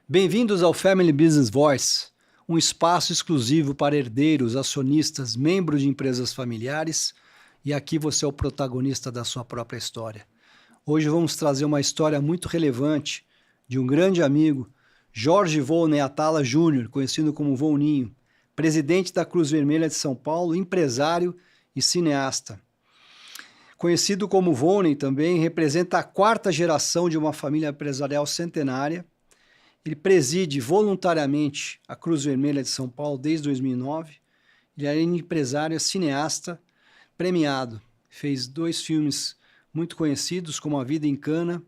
Bem-vindos ao Family Business Voice, um espaço exclusivo para herdeiros, acionistas, membros de empresas familiares, e aqui você é o protagonista da sua própria história. Hoje vamos trazer uma história muito relevante de um grande amigo, Jorge Volney Atala Júnior, conhecido como Volninho, presidente da Cruz Vermelha de São Paulo, empresário e cineasta. Conhecido como Volney também, representa a quarta geração de uma família empresarial centenária. Ele preside voluntariamente a Cruz Vermelha de São Paulo desde 2009. Ele é empresário, cineasta, premiado. Fez 2 filmes muito conhecidos, como A Vida em Cana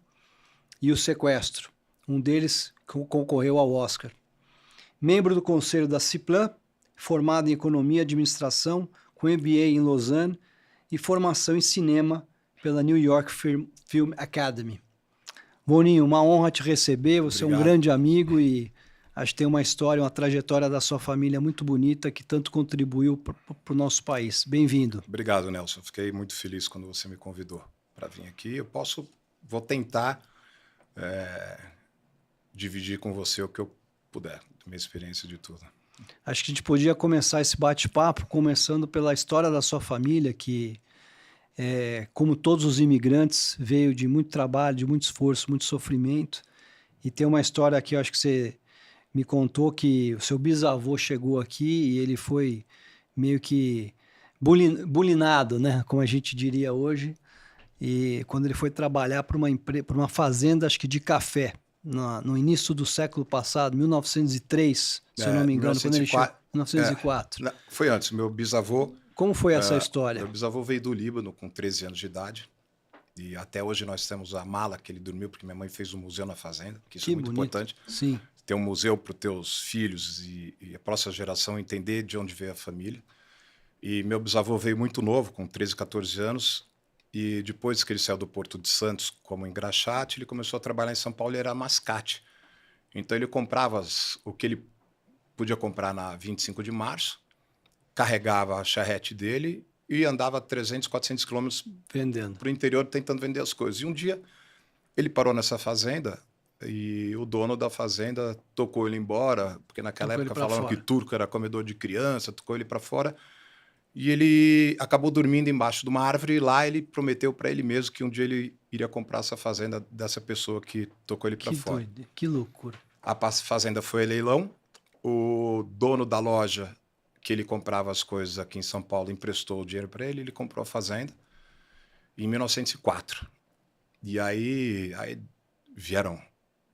e O Sequestro. Um deles concorreu ao Oscar. Membro do conselho da Ciplan, formado em Economia e Administração, com MBA em Lausanne e formação em cinema pela New York Film Academy. Boninho, uma honra te receber, você Obrigado. É um grande amigo e acho que tem uma história, uma trajetória da sua família muito bonita que tanto contribuiu para o nosso país. Bem-vindo. Obrigado, Nelson. Fiquei muito feliz quando você me convidou para vir aqui. Vou tentar dividir com você o que eu puder, da minha experiência de tudo. Acho que a gente podia começar esse bate-papo começando pela história da sua família, que como todos os imigrantes, veio de muito trabalho, de muito esforço, muito sofrimento. E tem uma história que eu acho que você me contou que o seu bisavô chegou aqui e ele foi meio que bulinado, né? Como a gente diria hoje. E quando ele foi trabalhar para uma fazenda, acho que de café, no início do século passado, 1903, se eu não me engano, 1904, quando ele chegou. 1904. Foi antes, meu bisavô... Como foi essa história? Meu bisavô veio do Líbano com 13 anos de idade. E até hoje nós temos a mala que ele dormiu, porque minha mãe fez um museu na fazenda, que isso é muito importante. Sim. Ter um museu para os teus filhos e a próxima geração entender de onde veio a família. E meu bisavô veio muito novo, com 13, 14 anos. E depois que ele saiu do Porto de Santos como engraxate, ele começou a trabalhar em São Paulo e era mascate. Então ele comprava o que ele podia comprar na 25 de março, carregava a charrete dele e andava 300, 400 quilômetros para o interior tentando vender as coisas. E um dia ele parou nessa fazenda e o dono da fazenda tocou ele embora, porque naquela época falavam que turco era comedor de criança, tocou ele para fora. E ele acabou dormindo embaixo de uma árvore e lá ele prometeu para ele mesmo que um dia ele iria comprar essa fazenda dessa pessoa que tocou ele para fora. Que loucura. A fazenda foi a leilão, o dono da loja que ele comprava as coisas aqui em São Paulo, emprestou o dinheiro para ele, ele comprou a fazenda em 1904. E aí vieram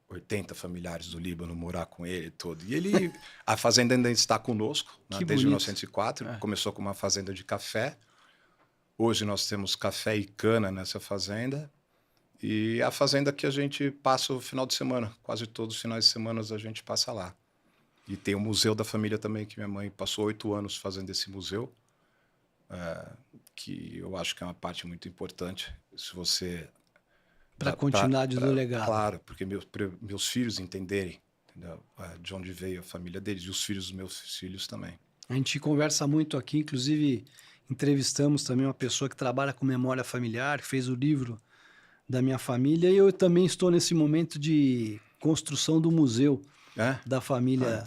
80 familiares do Líbano morar com ele todo. E a fazenda ainda está conosco, né, desde 1904. Começou com uma fazenda de café. Hoje nós temos café e cana nessa fazenda. E a fazenda que a gente passa o final de semana. Quase todos os finais de semana a gente passa lá. E tem o museu da família também, que minha mãe passou 8 anos fazendo esse museu, que eu acho que é uma parte muito importante. Se você... Para a continuidade do legado. Claro, porque meus filhos entenderem, entendeu? De onde veio a família deles e os filhos dos meus filhos também. A gente conversa muito aqui, inclusive entrevistamos também uma pessoa que trabalha com memória familiar, que fez o livro da minha família, e eu também estou nesse momento de construção do museu da família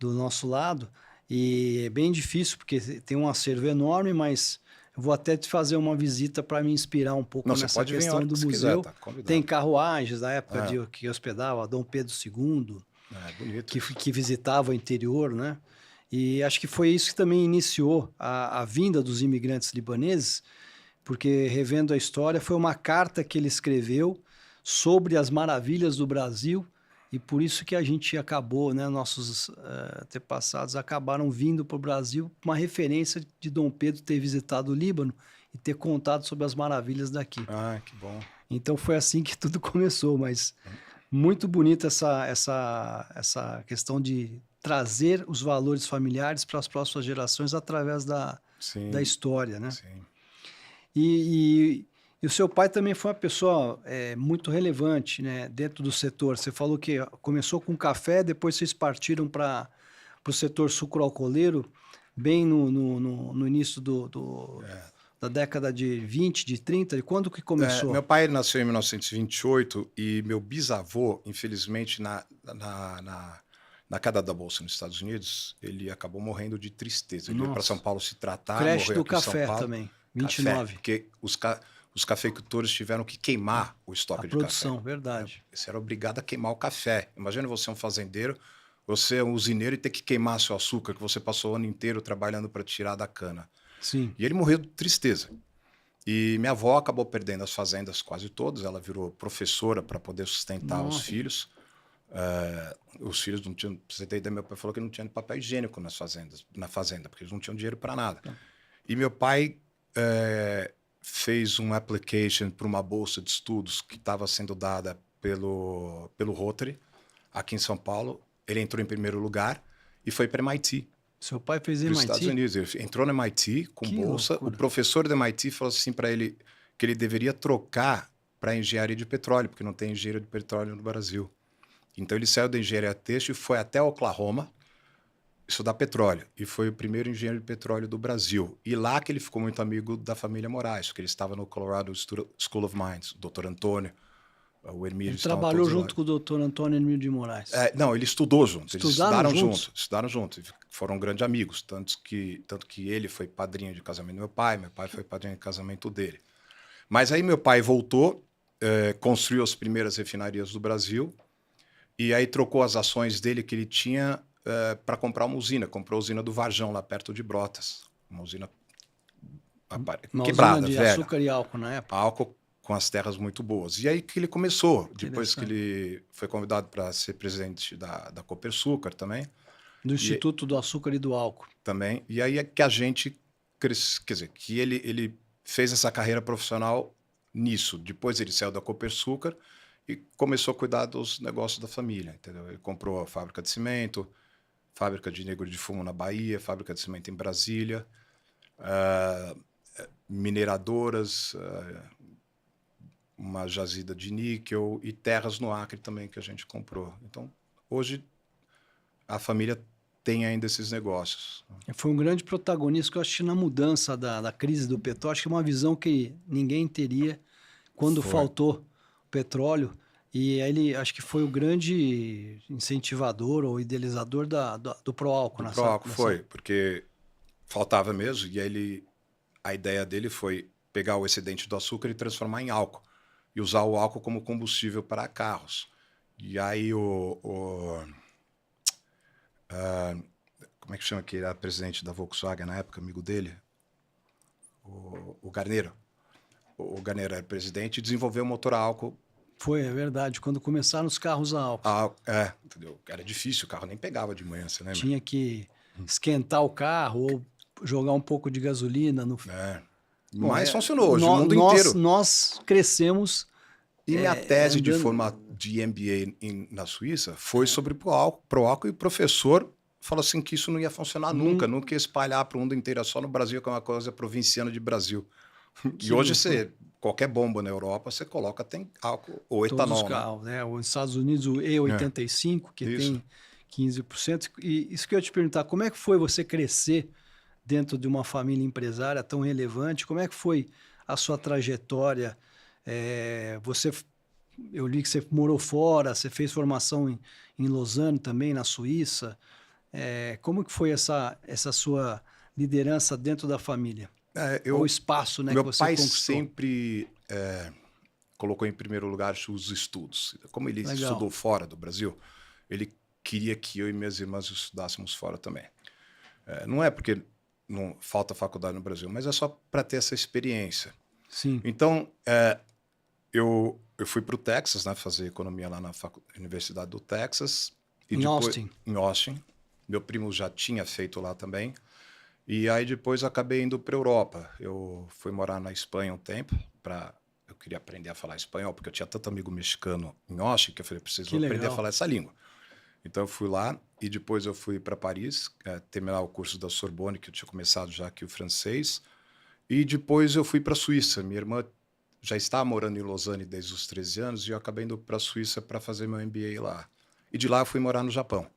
do nosso lado, e é bem difícil porque tem um acervo enorme, mas eu vou até te fazer uma visita para me inspirar um pouco nessa questão do museu. Tem carruagens da época que hospedava Dom Pedro II, que visitava o interior, né? E acho que foi isso que também iniciou a vinda dos imigrantes libaneses, porque, revendo a história, foi uma carta que ele escreveu sobre as maravilhas do Brasil. E por isso que a gente acabou, né, nossos antepassados acabaram vindo para o Brasil, uma referência de Dom Pedro ter visitado o Líbano e ter contado sobre as maravilhas daqui. Ah, que bom. Então foi assim que tudo começou, mas muito bonita essa questão de trazer os valores familiares para as próximas gerações através da história, né? Sim. E o seu pai também foi uma pessoa muito relevante, né, dentro do setor. Você falou que começou com café, depois vocês partiram para o setor sucroalcooleiro, bem no início da década de 20, de 30? E quando que começou? Meu pai nasceu em 1928 e meu bisavô, infelizmente, na queda da Bolsa nos Estados Unidos, ele acabou morrendo de tristeza. Ele veio para São Nossa. Paulo se tratar, Creche morreu do aqui em São café Paulo. também, Café, 29. porque os cafeicultores tiveram que queimar o A estoque de produção, café. verdade. Você era obrigado a queimar o café. Imagina você um fazendeiro, você é um usineiro e ter que queimar seu açúcar que você passou o ano inteiro trabalhando para tirar da cana. Sim. E ele morreu de tristeza. E minha avó acabou perdendo as fazendas quase todas. Ela virou professora para poder sustentar os Nossa. filhos. Os filhos não tinham. Pra você ter ideia, meu pai falou que não tinha papel higiênico na fazenda, porque eles não tinham dinheiro para nada. E meu pai fez um application para uma bolsa de estudos que estava sendo dada pelo Rotary, aqui em São Paulo. Ele entrou em primeiro lugar e foi para MIT. Seu pai fez Dos Estados MIT? Unidos. Ele entrou no MIT com Que bolsa. loucura. O professor do MIT falou assim para ele que ele deveria trocar para engenharia de petróleo, porque não tem engenharia de petróleo no Brasil. Então ele saiu da engenharia têxtil e foi até Oklahoma estudar petróleo. E foi o primeiro engenheiro de petróleo do Brasil. E lá que ele ficou muito amigo da família Moraes, porque ele estava no Colorado School of Mines, o Dr. Antônio, o Hermílio. Ele trabalhou junto com o Dr. Antônio Hermílio de Moraes. Não, ele estudou junto. Eles Estudaram estudaram juntos. Foram grandes amigos. Tanto que ele foi padrinho de casamento do meu pai foi padrinho de casamento dele. Mas aí meu pai voltou, construiu as primeiras refinarias do Brasil, e aí trocou as ações dele que ele tinha para comprar uma usina. Comprou a usina do Varjão, lá perto de Brotas. Uma usina quebrada, usina de velha. açúcar e álcool na época. Álcool com as terras muito boas. E aí que ele começou, depois que ele foi convidado para ser presidente da Copersucar também. Do Instituto do Açúcar e do Álcool. Também. E aí é que a gente, quer dizer, que ele fez essa carreira profissional nisso. Depois ele saiu da Copersucar e começou a cuidar dos negócios da família, entendeu? Ele comprou a fábrica de cimento, fábrica de negro de fumo na Bahia, fábrica de cimento em Brasília, mineradoras, uma jazida de níquel e terras no Acre também que a gente comprou. Então, hoje, a família tem ainda esses negócios. Foi um grande protagonista, que eu acho que na mudança da crise do petróleo, acho que é uma visão que ninguém teria quando faltou o petróleo. E ele, acho que foi o grande incentivador ou idealizador do Proálcool. Do Proálcool foi, porque faltava mesmo. E aí a ideia dele foi pegar o excedente do açúcar e transformar em álcool. E usar o álcool como combustível para carros. E aí como é que chama que era presidente da Volkswagen na época, amigo dele? O Garneiro. O Garneiro era presidente e desenvolveu o motor a álcool. Foi, é verdade. Quando começaram os carros a álcool. Entendeu? Era difícil, o carro nem pegava de manhã, você lembra? Tinha que esquentar o carro ou jogar um pouco de gasolina no... Mas funcionou hoje, o mundo inteiro. Nós crescemos. E minha tese de MBA na Suíça foi sobre Proálcool, e o professor falou assim que isso não ia funcionar nunca ia espalhar para o mundo inteiro, só no Brasil, que é uma coisa provinciana de Brasil. E hoje qualquer bomba na Europa, você coloca, tem álcool ou etanol. Todos os carros, né? Os Estados Unidos, o E85, que tem 15%. E isso que eu ia te perguntar, como é que foi você crescer dentro de uma família empresária tão relevante? Como é que foi a sua trajetória? Eu li que você morou fora, você fez formação em Lausanne também, na Suíça. Como que foi essa sua liderança dentro da família? O espaço, né, que você conquistou? Meu pai sempre colocou em primeiro lugar os estudos. Como ele estudou fora do Brasil, ele queria que eu e minhas irmãs estudássemos fora também. Não é porque não falta faculdade no Brasil, mas é só para ter essa experiência. Sim. Então, eu fui para o Texas, né, fazer economia lá na Universidade do Texas. Em Austin. Em Austin. Meu primo já tinha feito lá também. E aí depois acabei indo para a Europa. Eu fui morar na Espanha um tempo. Eu queria aprender a falar espanhol, porque eu tinha tanto amigo mexicano em Austin que eu falei, preciso aprender a falar essa língua. Então eu fui lá e depois eu fui para Paris, terminar o curso da Sorbonne, que eu tinha começado já aqui o francês. E depois eu fui para a Suíça. Minha irmã já estava morando em Lausanne desde os 13 anos e eu acabei indo para a Suíça para fazer meu MBA lá. E de lá eu fui morar no Japão.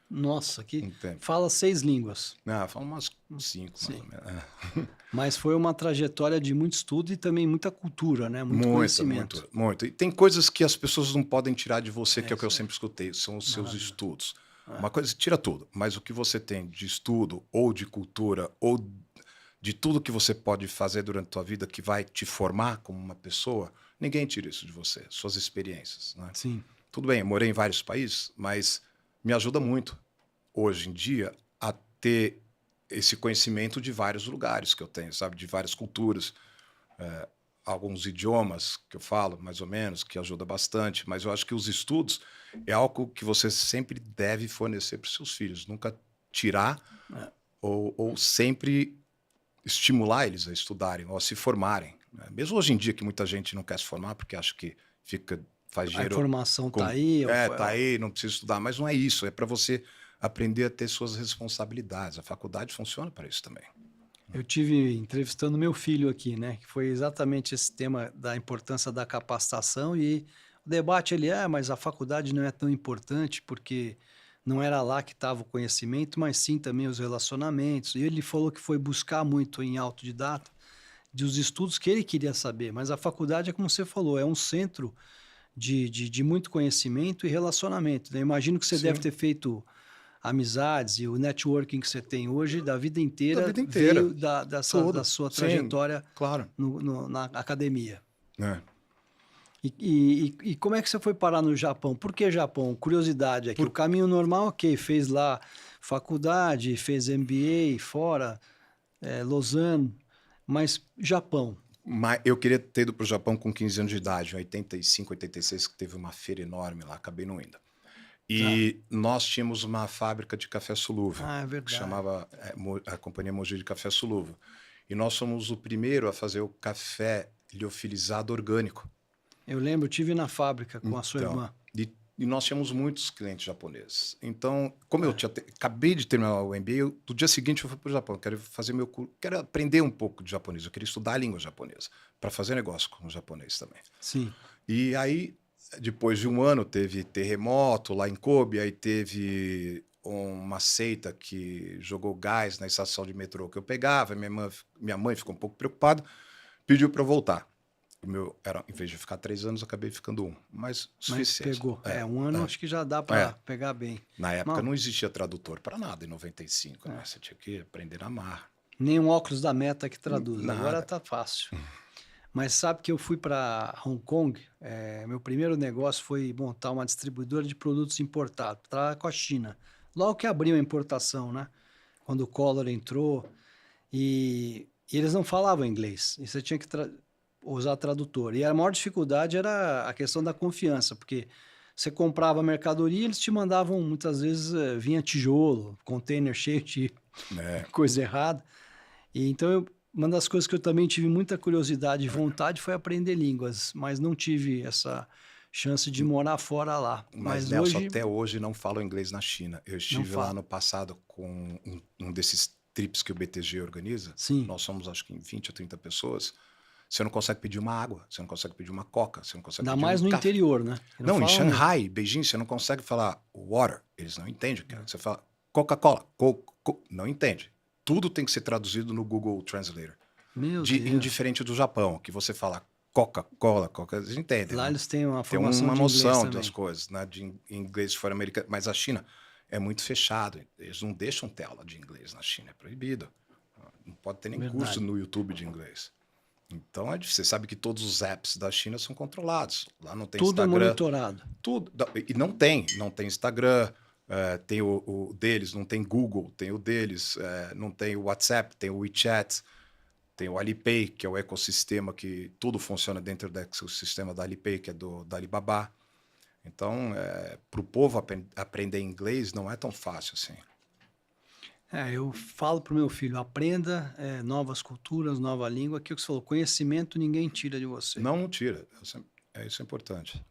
Nossa, que um tempo. fala 6 línguas. Ah, fala umas 5, mais Sim. ou menos. Mas foi uma trajetória de muito estudo e também muita cultura, né? Muito Muito, conhecimento. muito, muito. E tem coisas que as pessoas não podem tirar de você, que É é o que eu isso aí. sempre escutei, são os seus Maravilhoso. estudos. É. Uma coisa, tira tudo, mas o que você tem de estudo, ou de cultura, ou de tudo que você pode fazer durante a tua vida que vai te formar como uma pessoa, ninguém tira isso de você, suas experiências, né? Sim. Tudo bem, eu morei em vários países, mas me ajuda muito, hoje em dia, a ter esse conhecimento de vários lugares que eu tenho, sabe? De várias culturas, alguns idiomas que eu falo, mais ou menos, que ajuda bastante, mas eu acho que os estudos é algo que você sempre deve fornecer para os seus filhos, nunca tirar É. ou sempre estimular eles a estudarem ou a se formarem, né? Mesmo hoje em dia que muita gente não quer se formar porque acha que faz A dinheiro informação tá com aí. tá aí, não precisa estudar, mas não é isso, é para você aprender a ter suas responsabilidades. A faculdade funciona para isso também. Eu tive entrevistando meu filho aqui, né? Que foi exatamente esse tema da importância da capacitação e o debate ele mas a faculdade não é tão importante porque não era lá que estava o conhecimento, mas sim também os relacionamentos. E ele falou que foi buscar muito em autodidata dos estudos que ele queria saber, mas a faculdade é como você falou, é um centro de muito conhecimento e relacionamento, né? Imagino que você deve Sim, ter feito amizades e o networking que você tem hoje da vida da inteira vida inteira, veio da tudo. sua Sim, trajetória claro. na academia. É. E como é que você foi parar no Japão? Por que Japão? Curiosidade aqui. O Por caminho normal, ok, fez lá faculdade, fez MBA fora, Lausanne, mas Japão. Mas eu queria ter ido para o Japão com 15 anos de idade, em 85, 86, que teve uma feira enorme lá, acabei não indo. Tá. E nós tínhamos uma fábrica de café solúvel, Ah, é que verdade. chamava a Companhia Mogi de Café Solúvel. E nós fomos o primeiro a fazer o café liofilizado orgânico. Eu lembro, eu tive na fábrica com a sua Então, irmã. e nós tínhamos muitos clientes japoneses. Então, como eu É, acabei de terminar o MBA, do dia seguinte eu fui para o Japão. Quero fazer quero aprender um pouco de japonês. Eu queria estudar a língua japonesa para fazer negócio com o japonês também. sim. E aí, depois de um ano, teve terremoto lá em Kobe, aí teve uma seita que jogou gás na estação de metrô que eu pegava. Minha mãe ficou um pouco preocupada, pediu para eu voltar. Em vez de ficar 3 anos, eu acabei ficando um, mas Mas suficiente. pegou. Um ano acho que já dá para É. pegar bem. Na época Não, não existia tradutor para nada, em 95, né? Você tinha que aprender na marra. nem um óculos da Meta que traduz. Agora Nada. tá fácil. Mas sabe que eu fui para Hong Kong? Meu primeiro negócio foi montar uma distribuidora de produtos importados para com a China. Logo que abriu a importação, né? Quando o Collor entrou e eles não falavam inglês. E você tinha que usar tradutor. E a maior dificuldade era a questão da confiança, porque você comprava mercadoria, eles te mandavam muitas vezes vinha tijolo, container cheio de É. coisa errada. E então uma das coisas que eu também tive muita curiosidade e vontade foi aprender línguas, mas não tive essa chance de morar fora lá. Mas, Mas Nelson, hoje até hoje não falo inglês na China. Eu não estive lá falo. no passado com um desses trips que o BTG organiza. Sim, Nós somos, acho que, em 20 ou 30 pessoas. Você não consegue pedir uma água, você não consegue pedir uma coca, você não consegue ainda pedir um mais no café. interior, né? Que não Não, em falam muito. Shanghai, Beijing, você não consegue falar water. Eles não entendem o que é. Você fala Coca-Cola, não entende. Tudo tem que ser traduzido no Google Translator. Meu Deus. Indiferente do Japão, que você fala Coca-Cola, eles entendem, Lá né? eles têm uma Tem formação uma de inglês noção das também. coisas, né? De inglês de fora americano. Mas a China é muito fechado. Eles não deixam ter aula de inglês na China, é proibido. Não pode ter nem curso Verdade. no YouTube de inglês. Então é difícil. Você sabe que todos os apps da China são controlados. Lá não tem Tudo é Instagram, monitorado. tudo. E não tem Instagram, tem o deles, não tem Google, tem o deles, não tem o WhatsApp, tem o WeChat, tem o Alipay, que é o ecossistema que tudo funciona dentro do ecossistema da Alipay, que é da Alibaba. Então, para o povo aprender inglês não é tão fácil assim. Eu falo para o meu filho, aprenda novas culturas, nova língua. Aquilo que você falou, conhecimento ninguém tira de você. Não tira. Isso é importante.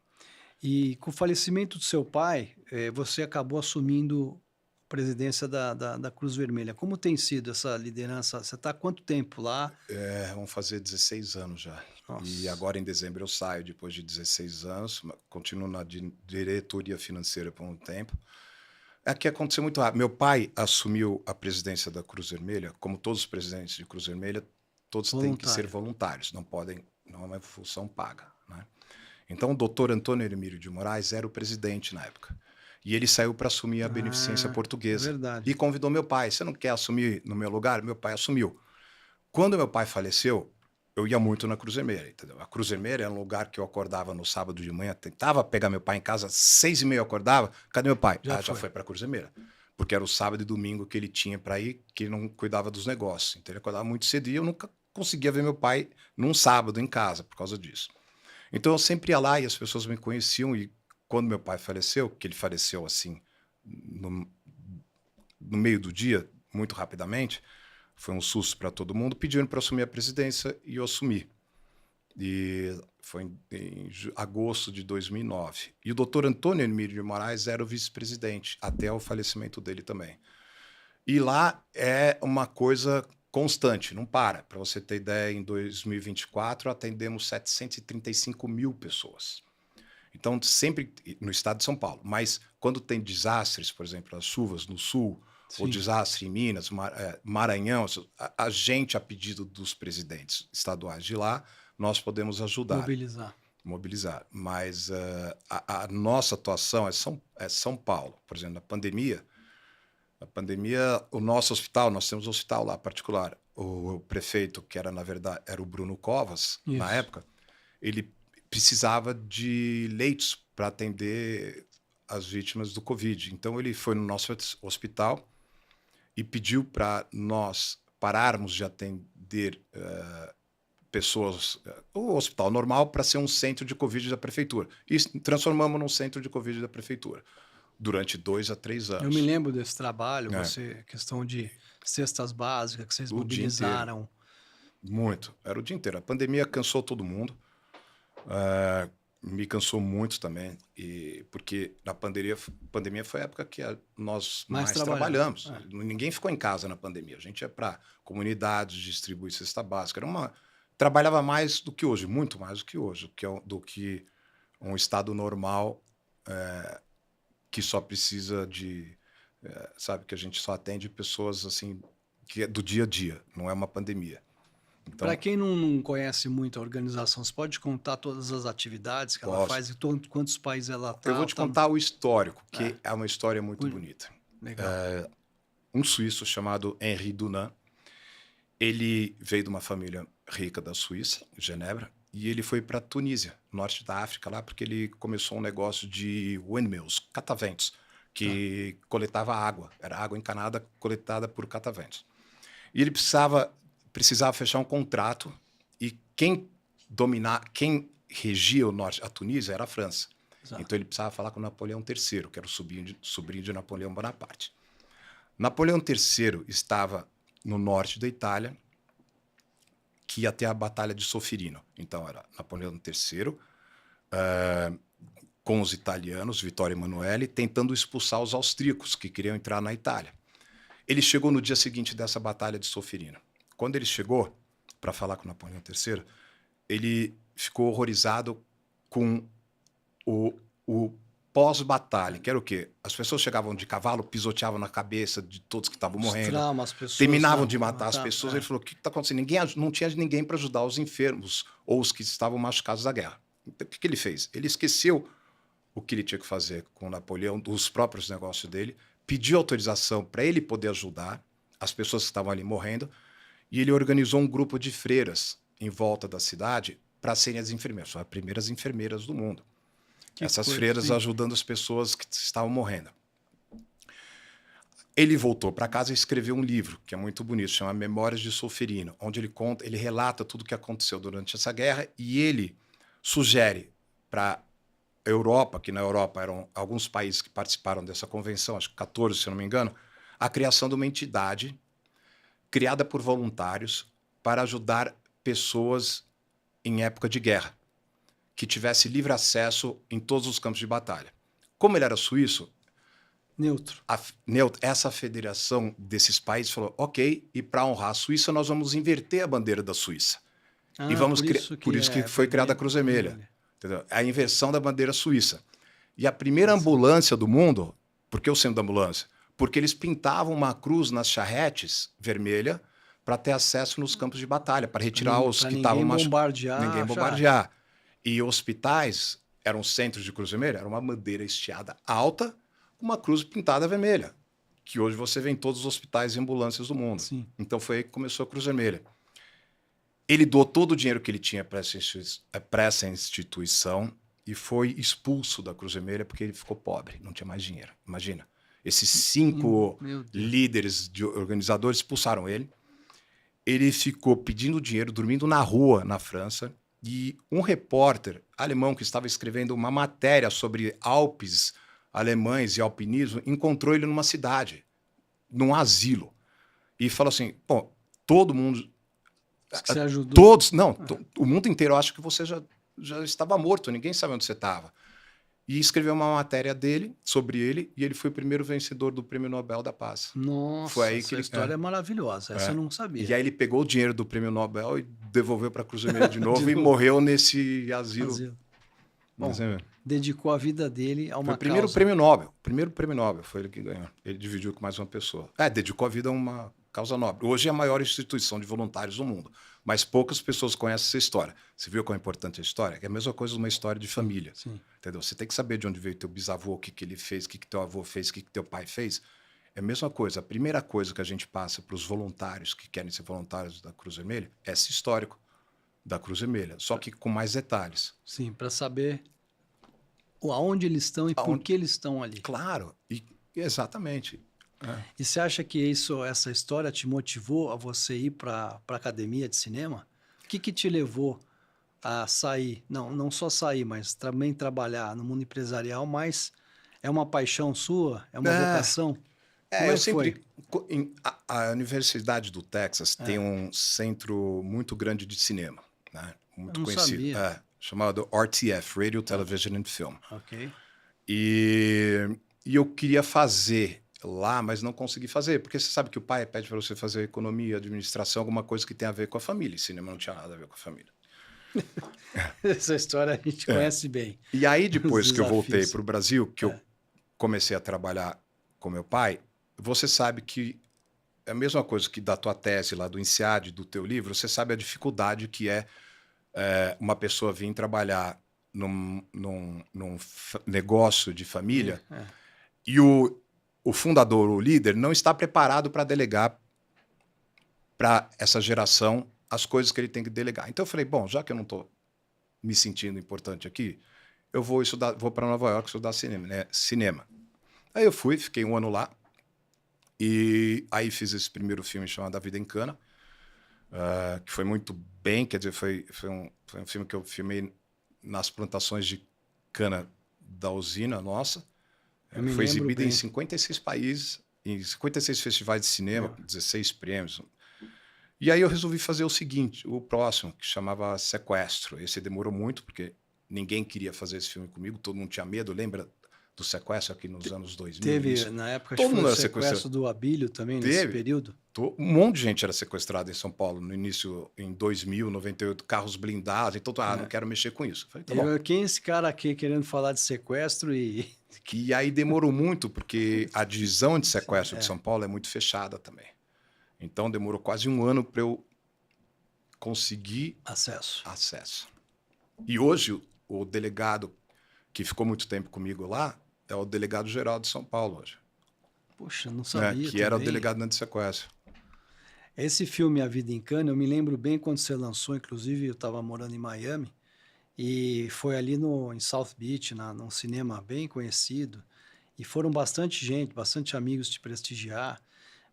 E com o falecimento do seu pai, você acabou assumindo a presidência da Cruz Vermelha. Como tem sido essa liderança? Você está há quanto tempo lá? Vão fazer 16 anos já. E Nossa, agora em dezembro eu saio, depois de 16 anos. Continuo na diretoria financeira por um tempo. É que aconteceu muito rápido. Meu pai assumiu a presidência da Cruz Vermelha, como todos os presidentes de Cruz Vermelha, todos têm que ser Voluntário. voluntários, não é uma função paga, né? Então, o doutor Antônio Hermílio de Moraes era o presidente na época. E ele saiu para assumir a beneficência É portuguesa. verdade. E convidou meu pai. Você não quer assumir no meu lugar? Meu pai assumiu. Quando meu pai faleceu, eu ia muito na Cruz Vermelha, entendeu? A Cruz Vermelha era um lugar que eu acordava no sábado de manhã, tentava pegar meu pai em casa, 6h30 eu acordava. Cadê meu pai? Já foi para a Cruz Vermelha. Porque era o sábado e domingo que ele tinha para ir, que ele não cuidava dos negócios. Então ele acordava muito cedo e eu nunca conseguia ver meu pai num sábado em casa por causa disso. Então eu sempre ia lá e as pessoas me conheciam. E quando meu pai faleceu, que ele faleceu assim, no, no meio do dia, muito rapidamente, foi um susto para todo mundo, pediram para assumir a presidência e eu assumi. E foi em agosto de 2009. E o doutor Antônio Hermílio de Moraes era o vice-presidente, até o falecimento dele também. E lá é uma coisa constante, não para. Para você ter ideia, em 2024 atendemos 735 mil pessoas. Então, sempre no estado de São Paulo. Mas quando tem desastres, por exemplo, as chuvas no sul, ou desastre em Minas, Maranhão, a gente, a pedido dos presidentes estaduais de lá, nós podemos ajudar. Mobilizar. Mas a nossa atuação é São Paulo. Por exemplo, na pandemia, o nosso hospital, nós temos um hospital lá particular. O prefeito, que era, na verdade, era o Bruno Covas, na época, ele precisava de leitos para atender as vítimas do Covid. Então, ele foi no nosso hospital e pediu para nós pararmos de atender pessoas, o hospital normal, para ser um centro de Covid da prefeitura. E transformamos num centro de Covid da prefeitura durante 2 a 3 anos. Eu me lembro desse trabalho, questão de cestas básicas que vocês mobilizaram. Muito. Era o dia inteiro. A pandemia cansou todo mundo. Me cansou muito também, porque na pandemia foi a época que nós mais trabalhamos. Ninguém ficou em casa na pandemia. A gente ia para comunidades, distribuir cesta básica. Trabalhava mais do que hoje, muito mais do que hoje, do que um estado normal que só precisa de... sabe, que a gente só atende pessoas assim, que é do dia a dia, não é uma pandemia. Então, para quem não conhece muito a organização, você pode contar todas as atividades que ela faz e quantos países ela está? Eu vou te contar o histórico, que é uma história muito bonita. Legal. Um suíço chamado Henri Dunant, ele veio de uma família rica da Suíça, Genebra, e ele foi para a Tunísia, norte da África, lá porque ele começou um negócio de windmills, cataventos, que coletava água. Era água encanada coletada por cataventos. E ele precisava fechar um contrato e quem regia o norte, a Tunísia, era a França. Exato. Então ele precisava falar com Napoleão III, que era o sobrinho de Napoleão Bonaparte. Napoleão III estava no norte da Itália, que ia ter a Batalha de Solferino. Então era Napoleão III com os italianos, Vittorio Emanuele, tentando expulsar os austríacos que queriam entrar na Itália. Ele chegou no dia seguinte dessa Batalha de Solferino. Quando ele chegou para falar com Napoleão III, ele ficou horrorizado com o pós-batalha, que era o quê? As pessoas chegavam de cavalo, pisoteavam na cabeça de todos que estavam morrendo, terminavam de matar as pessoas. Ele falou, o que está acontecendo? Não tinha ninguém para ajudar os enfermos ou os que estavam machucados da guerra. Então, o que ele fez? Ele esqueceu o que ele tinha que fazer com Napoleão, dos próprios negócios dele, pediu autorização para ele poder ajudar as pessoas que estavam ali morrendo, e ele organizou um grupo de freiras em volta da cidade para serem as enfermeiras. São as primeiras enfermeiras do mundo. Essas freiras ajudando as pessoas que estavam morrendo. Ele voltou para casa e escreveu um livro, que é muito bonito, chama Memórias de Solferino, onde ele relata tudo o que aconteceu durante essa guerra e ele sugere para a Europa, que na Europa eram alguns países que participaram dessa convenção, acho que 14, se eu não me engano, a criação de uma entidade criada por voluntários para ajudar pessoas em época de guerra, que tivesse livre acesso em todos os campos de batalha. Como ele era suíço, neutro, essa federação desses países falou, ok, e para honrar a Suíça, nós vamos inverter a bandeira da Suíça. E vamos por isso que foi criada a Cruz Vermelha. Entendeu? A inversão da bandeira suíça. E a primeira ambulância do mundo Por que o símbolo da ambulância? Porque eles pintavam uma cruz nas charretes vermelha para ter acesso nos campos de batalha, para retirar os que estavam ninguém bombardear. E hospitais eram centros de cruz vermelha, era uma bandeira estiada alta com uma cruz pintada vermelha, que hoje você vê em todos os hospitais e ambulâncias do mundo. Sim. Então foi aí que começou a Cruz Vermelha. Ele doou todo o dinheiro que ele tinha para essa instituição e foi expulso da Cruz Vermelha porque ele ficou pobre, não tinha mais dinheiro. Imagina. Esses 5 líderes de organizadores expulsaram ele. Ele ficou pedindo dinheiro, dormindo na rua na França. E um repórter alemão que estava escrevendo uma matéria sobre Alpes alemães e alpinismo encontrou ele numa cidade, num asilo. E falou assim, pô, todo mundo... Você ajudou? Todos, não, o mundo inteiro acha que você já estava morto, ninguém sabe onde você estava. E escreveu uma matéria dele, sobre ele, e ele foi o primeiro vencedor do Prêmio Nobel da Paz. Nossa, foi aí essa história é maravilhosa, essa eu não sabia. E aí ele pegou o dinheiro do Prêmio Nobel e devolveu para a Cruz Vermelha de novo e morreu nesse asilo. Bom, dedicou a vida dele a uma foi o primeiro prêmio Nobel. O primeiro prêmio Nobel foi ele que ganhou. Ele dividiu com mais uma pessoa. Dedicou a vida a uma causa nobre. Hoje é a maior instituição de voluntários do mundo, mas poucas pessoas conhecem essa história. Você viu quão importante é a história? É a mesma coisa uma história de família. Sim. Entendeu? Você tem que saber de onde veio teu bisavô, o que ele fez, o que teu avô fez, o que teu pai fez. É a mesma coisa. A primeira coisa que a gente passa para os voluntários que querem ser voluntários da Cruz Vermelha é esse histórico da Cruz Vermelha, só que com mais detalhes. Sim, para saber aonde eles estão e por que eles estão ali. Claro, exatamente. E você acha que essa história te motivou a você ir para a academia de cinema? O que te levou a sair? Não só sair, mas também trabalhar no mundo empresarial, mas é uma paixão sua? É uma vocação? Eu sempre... A Universidade do Texas tem um centro muito grande de cinema, né? Muito conhecido. Chamado RTF, Radio, Television and Film. Ok. E eu queria fazer lá, mas não consegui fazer, porque você sabe que o pai pede para você fazer economia, administração, alguma coisa que tem a ver com a família. E cinema não tinha nada a ver com a família. Essa história a gente conhece bem. E aí, depois que eu voltei para o Brasil, que eu comecei a trabalhar com meu pai, você sabe que é a mesma coisa que da tua tese lá, do INSEAD, do teu livro, você sabe a dificuldade que é uma pessoa vir trabalhar num negócio de família e o fundador, o líder, não está preparado para delegar para essa geração as coisas que ele tem que delegar. Então eu falei, bom, já que eu não estou me sentindo importante aqui, eu vou para Nova York estudar cinema. Aí eu fui, fiquei 1 ano lá, e aí fiz esse primeiro filme chamado A Vida em Cana, que foi muito bem, quer dizer, foi um filme que eu filmei nas plantações de cana da usina nossa. Foi exibido em 56 países, em 56 festivais de cinema, 16 prêmios. E aí eu resolvi fazer o seguinte, o próximo, que chamava Sequestro. Esse demorou muito, porque ninguém queria fazer esse filme comigo, todo mundo tinha medo. Lembra do sequestro aqui nos anos 2000? Teve, na época, acho que foi o sequestro do Abílio também, nesse período. Um monte de gente era sequestrada em São Paulo no início, em 2000, 98, carros blindados. Então, não quero mexer com isso. Falei, tá bom. Quem é esse cara aqui querendo falar de sequestro e... E aí demorou muito, porque a divisão de sequestro de São Paulo é muito fechada também. Então, demorou quase 1 ano para eu conseguir acesso. E hoje, o delegado que ficou muito tempo comigo lá é o delegado-geral de São Paulo hoje. Poxa, não sabia. Que era o delegado anti-sequestro. Esse filme A Vida em Cana, eu me lembro bem quando você lançou, inclusive eu estava morando em Miami, e foi ali em South Beach, num cinema bem conhecido, e foram bastante amigos te prestigiar,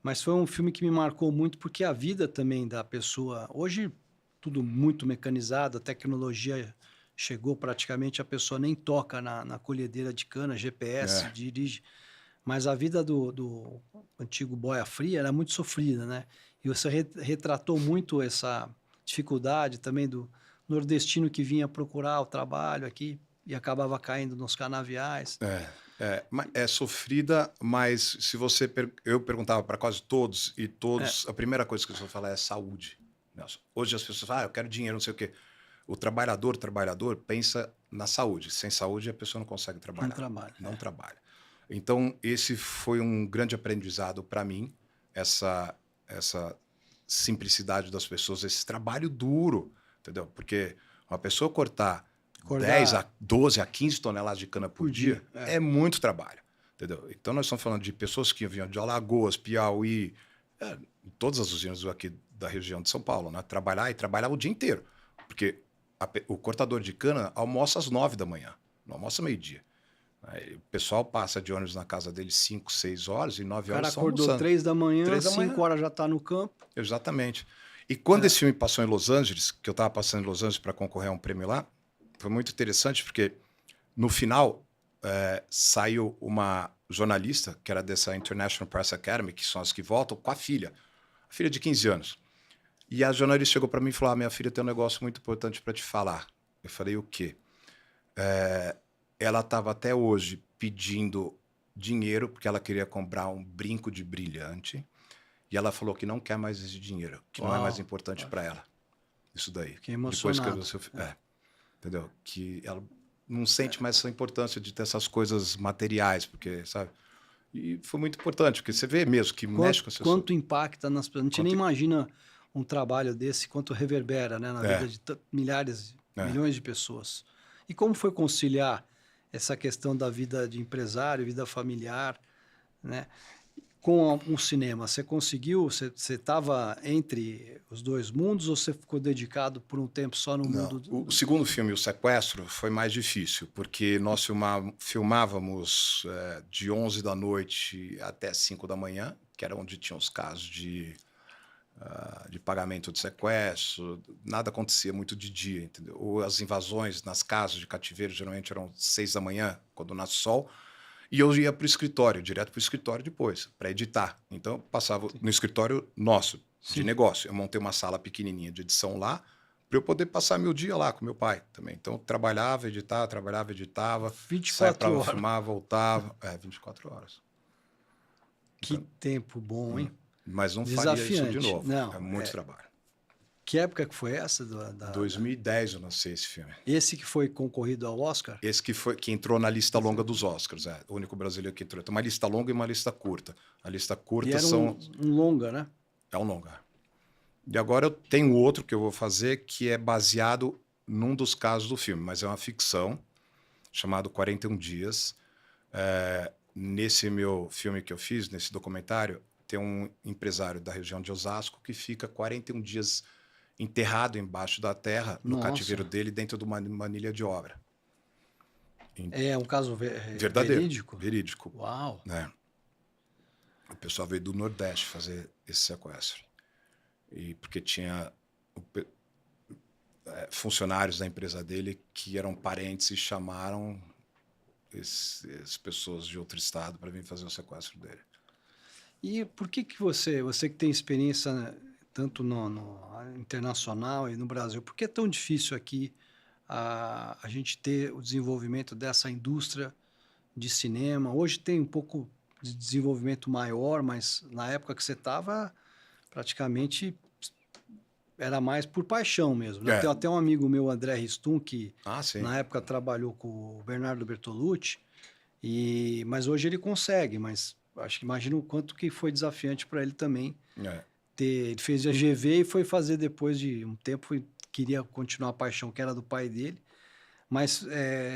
mas foi um filme que me marcou muito porque a vida também da pessoa, hoje tudo muito mecanizado, a tecnologia chegou praticamente, a pessoa nem toca na colhedeira de cana, GPS, dirige, mas a vida do antigo boia fria era muito sofrida, né? E você retratou muito essa dificuldade também do nordestino que vinha procurar o trabalho aqui e acabava caindo nos canaviais. É sofrida, mas se você... Eu perguntava para quase todos, e todos, a primeira coisa que eles vão falar é saúde. Hoje as pessoas falam, eu quero dinheiro, não sei o quê. O trabalhador pensa na saúde. Sem saúde, a pessoa não consegue trabalhar. Não trabalha. Não trabalha. Então, esse foi um grande aprendizado para mim, essa simplicidade das pessoas, esse trabalho duro, entendeu? Porque uma pessoa cortar 10 a 12 a 15 toneladas de cana por dia é muito trabalho, entendeu? Então, nós estamos falando de pessoas que vinham de Alagoas, Piauí, todas as usinas aqui da região de São Paulo, né? Trabalhar o dia inteiro, porque o cortador de cana almoça às 9 da manhã, não almoça meio-dia. Aí, o pessoal passa de ônibus na casa dele 5, 6 horas e 9 horas estão almoçando. O cara acordou 3 da manhã, 3 da 5 manhã. horas já está no campo. Exatamente. E quando esse filme passou em Los Angeles, que eu estava passando em Los Angeles para concorrer a um prêmio lá, foi muito interessante porque no final saiu uma jornalista, que era dessa International Press Academy, que são as que voltam, com a filha de 15 anos. E a jornalista chegou para mim e falou: minha filha tem um negócio muito importante para te falar. Eu falei: o quê? Ela estava até hoje pedindo dinheiro porque ela queria comprar um brinco de brilhante e ela falou que não quer mais esse dinheiro, que não é mais importante para ela. Isso daí. Fiquei emocionado. Depois que entendeu? Que ela não sente mais essa importância de ter essas coisas materiais, porque, sabe? E foi muito importante, porque você vê mesmo que mexe com as pessoas. Quanto impacta nas pessoas. A gente nem imagina um trabalho desse, quanto reverbera, né, na vida de milhares, milhões de pessoas. E como foi conciliar essa questão da vida de empresário, vida familiar, né, com o cinema? Você conseguiu? Você estava entre os dois mundos ou você ficou dedicado por um tempo só no mundo? O segundo filme, O Sequestro, foi mais difícil, porque nós filmávamos de 11 da noite até 5 da manhã, que era onde tinham os casos de pagamento de sequestro. Nada acontecia muito de dia, entendeu? Ou as invasões nas casas de cativeiro geralmente eram 6 da manhã, quando nasce sol. E eu ia para o escritório, direto para o escritório depois, para editar. Então, eu passava no escritório nosso, de negócio. Eu montei uma sala pequenininha de edição lá, para eu poder passar meu dia lá com meu pai também. Então, eu trabalhava, editava, 24 horas. Filmar, voltava. 24 horas. Que tempo bom, hein? Mas não faria isso de novo. Não, é muito trabalho. Que época que foi essa? 2010 eu lancei esse filme. Esse que foi concorrido ao Oscar? Esse que entrou na lista longa dos Oscars. O único brasileiro que entrou. Tem uma lista longa e uma lista curta. A lista curta e era um longa, né? É um longa. E agora eu tenho outro que eu vou fazer que é baseado num dos casos do filme, mas é uma ficção, chamado 41 Dias. Nesse meu filme que eu fiz, nesse documentário, tem um empresário da região de Osasco que fica 41 dias enterrado embaixo da terra, no cativeiro dele, dentro de uma manilha de obra. É um caso verdadeiro, verídico? Verídico. Uau! O pessoal veio do Nordeste fazer esse sequestro. E porque tinha funcionários da empresa dele que eram parentes e chamaram essas pessoas de outro estado para vir fazer o sequestro dele. E por que você que tem experiência, né, tanto no internacional e no Brasil, por que é tão difícil aqui a gente ter o desenvolvimento dessa indústria de cinema? Hoje tem um pouco de desenvolvimento maior, mas na época que você estava, praticamente era mais por paixão mesmo. Né? Tem até um amigo meu, André Ristum, que na época trabalhou com o Bernardo Bertolucci, mas hoje ele consegue, mas acho que imagino o quanto que foi desafiante para ele também. Ele fez a GV e foi fazer depois de um tempo, queria continuar a paixão que era do pai dele. Mas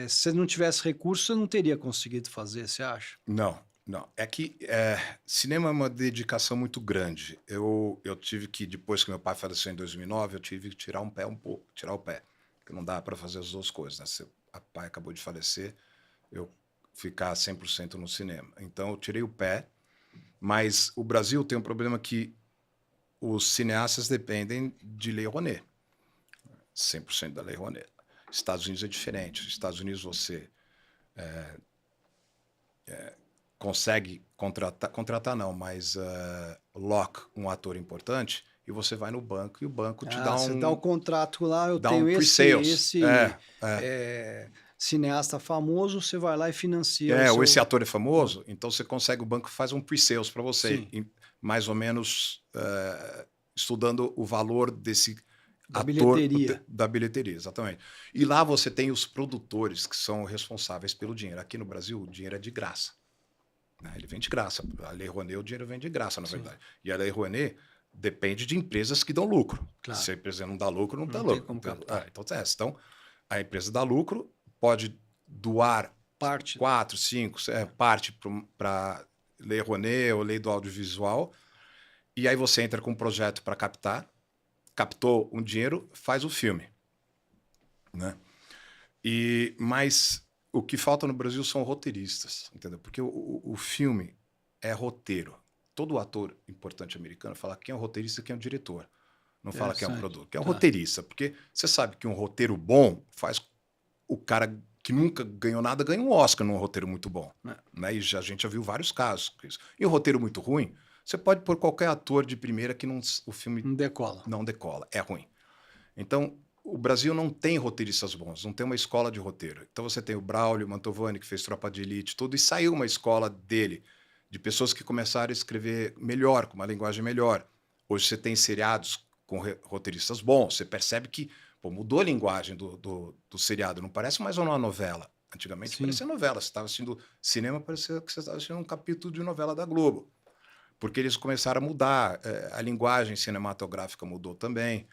se não tivesse recurso, você não teria conseguido fazer, você acha? Não. É que cinema é uma dedicação muito grande. Eu tive que, depois que meu pai faleceu em 2009, eu tive que tirar o pé, porque não dá para fazer as duas coisas. Né? Se o pai acabou de falecer, eu ficar 100% no cinema. Então, eu tirei o pé, mas o Brasil tem um problema que os cineastas dependem de Lei Rouanet. 100% da Lei Rouanet. Estados Unidos é diferente. Nos Estados Unidos você consegue contratar não, mas lock um ator importante e você vai no banco e o banco te dá você dá o contrato lá, eu dá tenho esse É. cineasta famoso, você vai lá e financia. Ou esse ator é famoso, então você consegue, o banco faz um pre-sales para você, mais ou menos estudando o valor desse ator, da bilheteria, exatamente. E lá você tem os produtores que são responsáveis pelo dinheiro. Aqui no Brasil, o dinheiro é de graça. né? Ele vem de graça. A Lei Rouanet, o dinheiro vem de graça, na Sim. verdade. E a Lei Rouanet depende de empresas que dão lucro. Claro. Se a empresa não dá lucro, não dá Não tem lucro. como captar. Então, então, a empresa dá lucro, pode doar Parte. 4, 5, parte para Lei Rouanet ou Lei do Audiovisual, e aí você entra com um projeto para captar, captou um dinheiro, faz o filme, né? Mas o que falta no Brasil são roteiristas, entendeu? Porque o filme é roteiro. Todo ator importante americano fala quem é o roteirista e quem é o diretor. Não fala quem é o produtor, quem é o roteirista. Porque você sabe que um roteiro bom faz o cara que nunca ganhou nada ganha um Oscar num roteiro muito bom. Né? E a gente já viu vários casos. E um roteiro muito ruim, você pode pôr qualquer ator de primeira que o filme não decola. É ruim. Então, o Brasil não tem roteiristas bons, não tem uma escola de roteiro. Então você tem o Braulio Mantovani, que fez Tropa de Elite, tudo, e saiu uma escola dele, de pessoas que começaram a escrever melhor, com uma linguagem melhor. Hoje você tem seriados com roteiristas bons, você percebe que mudou a linguagem do seriado, não parece mais uma novela. Antigamente parecia novela, você estava assistindo cinema, parecia que você estava assistindo um capítulo de novela da Globo. Porque eles começaram a mudar, a linguagem cinematográfica mudou também.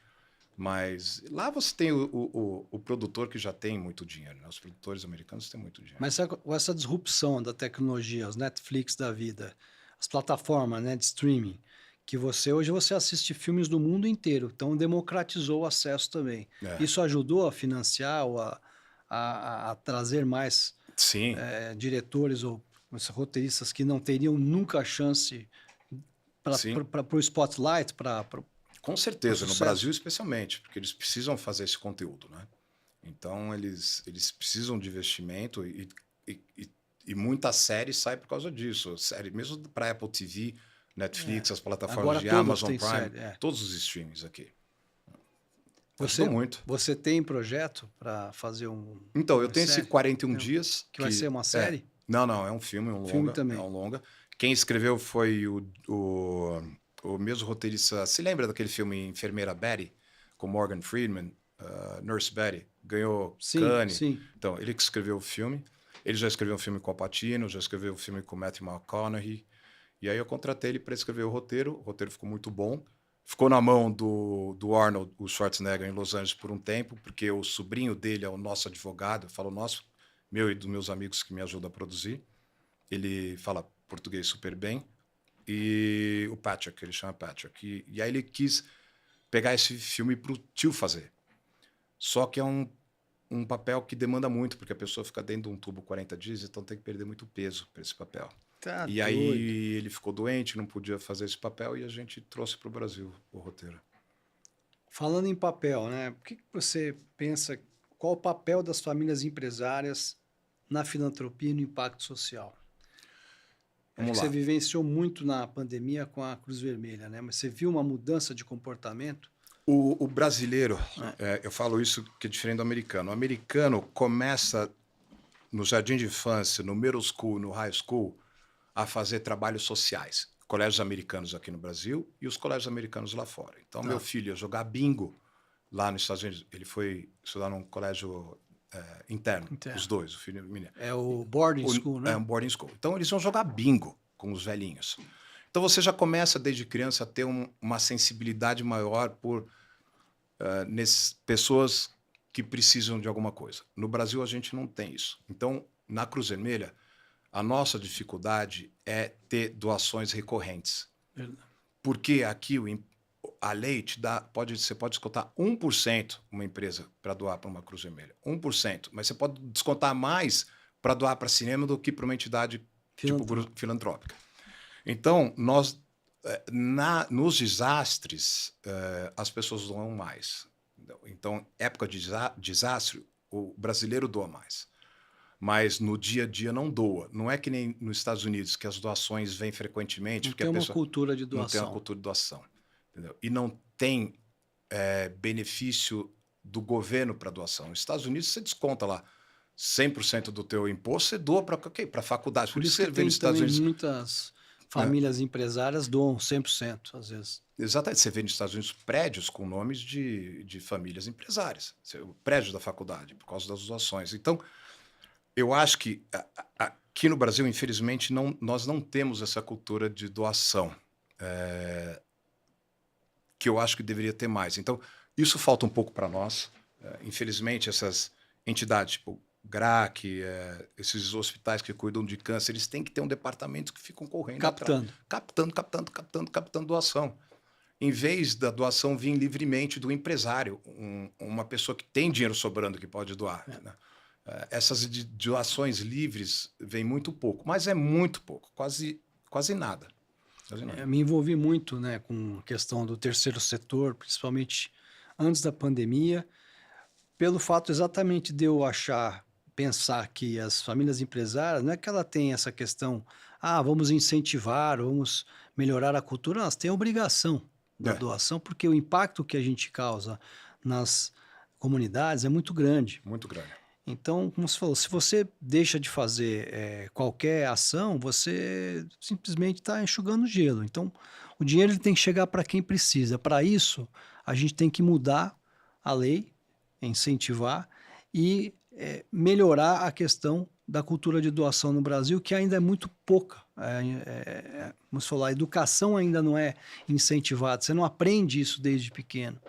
Mas lá você tem o produtor que já tem muito dinheiro, né? Os produtores americanos têm muito dinheiro. Mas com essa disrupção da tecnologia, os Netflix da vida, as plataformas, né, de streaming, que hoje você assiste filmes do mundo inteiro, então democratizou o acesso também. Isso ajudou a financiar ou a trazer mais diretores ou roteiristas que não teriam nunca a chance para o spotlight, com certeza, no Brasil especialmente, porque eles precisam fazer esse conteúdo, né? Então, eles precisam de investimento e muita série sai por causa disso. Série, mesmo para Apple TV, Netflix, as plataformas de Amazon Prime, todos os streamings aqui. Ajudou muito. Você tem projeto para fazer Então, eu tenho esse 41 dias. Que vai ser uma série? Não, é um filme, longa. Também. É um longa. Quem escreveu foi o mesmo roteirista. Se lembra daquele filme Enfermeira Betty, com Morgan Freeman, Nurse Betty? Ganhou Cannes. Sim. Então, ele que escreveu o filme. Ele já escreveu um filme com o Al Pacino, já escreveu um filme com o Matthew McConaughey. E aí eu contratei ele para escrever o roteiro. O roteiro ficou muito bom. Ficou na mão do Arnold, o Schwarzenegger, em Los Angeles por um tempo, porque o sobrinho dele é o nosso advogado. Eu falo nosso, meu e dos meus amigos que me ajudam a produzir. Ele fala português super bem. E o Patrick, ele chama Patrick. E aí ele quis pegar esse filme para o tio fazer. Só que é um papel que demanda muito, porque a pessoa fica dentro de um tubo 40 dias, então tem que perder muito peso para esse papel. Aí ele ficou doente, não podia fazer esse papel e a gente trouxe para o Brasil o roteiro. Falando em papel, né? O que você pensa, qual o papel das famílias empresárias na filantropia e no impacto social? Você vivenciou muito na pandemia com a Cruz Vermelha, né? Mas você viu uma mudança de comportamento? O brasileiro, eu falo isso que é diferente do americano. O americano começa no jardim de infância, no middle school, no high school, a fazer trabalhos sociais. Colégios americanos aqui no Brasil e os colégios americanos lá fora. Então, meu filho ia jogar bingo lá nos Estados Unidos. Ele foi estudar num colégio interno, os dois, o filho menino. É o boarding school, né? É um boarding school. Então, eles iam jogar bingo com os velhinhos. Então, você já começa desde criança a ter uma sensibilidade maior por pessoas que precisam de alguma coisa. No Brasil, a gente não tem isso. Então, na Cruz Vermelha, a nossa dificuldade é ter doações recorrentes. Porque aqui a lei te dá, você pode descontar 1% uma empresa para doar para uma Cruz Vermelha. 1%. Mas você pode descontar mais para doar para cinema do que para uma entidade tipo filantrópica. Então, nos desastres, as pessoas doam mais. Então, época de desastre, o brasileiro doa mais. Mas no dia a dia não doa. Não é que nem nos Estados Unidos, que as doações vêm frequentemente. Não tem uma cultura de doação. Não tem uma cultura de doação. Entendeu? E não tem benefício do governo para doação. Nos Estados Unidos, você desconta lá 100% do teu imposto, você doa para a faculdade. Por isso que tem também muitas famílias empresárias doam 100%, às vezes. Exatamente. Você vê nos Estados Unidos prédios com nomes de famílias empresárias. O prédio da faculdade, por causa das doações. Então, Eu acho que aqui no Brasil, infelizmente, nós não temos essa cultura de doação, que eu acho que deveria ter mais. Então, isso falta um pouco para nós. Infelizmente, essas entidades, tipo GRAC, esses hospitais que cuidam de câncer, eles têm que ter um departamento que ficam correndo atrás, captando doação. Em vez da doação vir livremente do empresário, uma pessoa que tem dinheiro sobrando que pode doar. Né? Essas doações livres vêm muito pouco, mas é muito pouco, quase nada. Me envolvi muito, né, com a questão do terceiro setor, principalmente antes da pandemia, pelo fato exatamente de eu pensar que as famílias empresárias, não é que ela tem essa questão, vamos incentivar, vamos melhorar a cultura, elas têm a obrigação da doação, porque o impacto que a gente causa nas comunidades é muito grande. Muito grande. Então, como você falou, se você deixa de fazer qualquer ação, você simplesmente está enxugando gelo. Então, o dinheiro ele tem que chegar para quem precisa. Para isso, a gente tem que mudar a lei, incentivar e melhorar a questão da cultura de doação no Brasil, que ainda é muito pouca. Como você falou, a educação ainda não é incentivada. Você não aprende isso desde pequeno.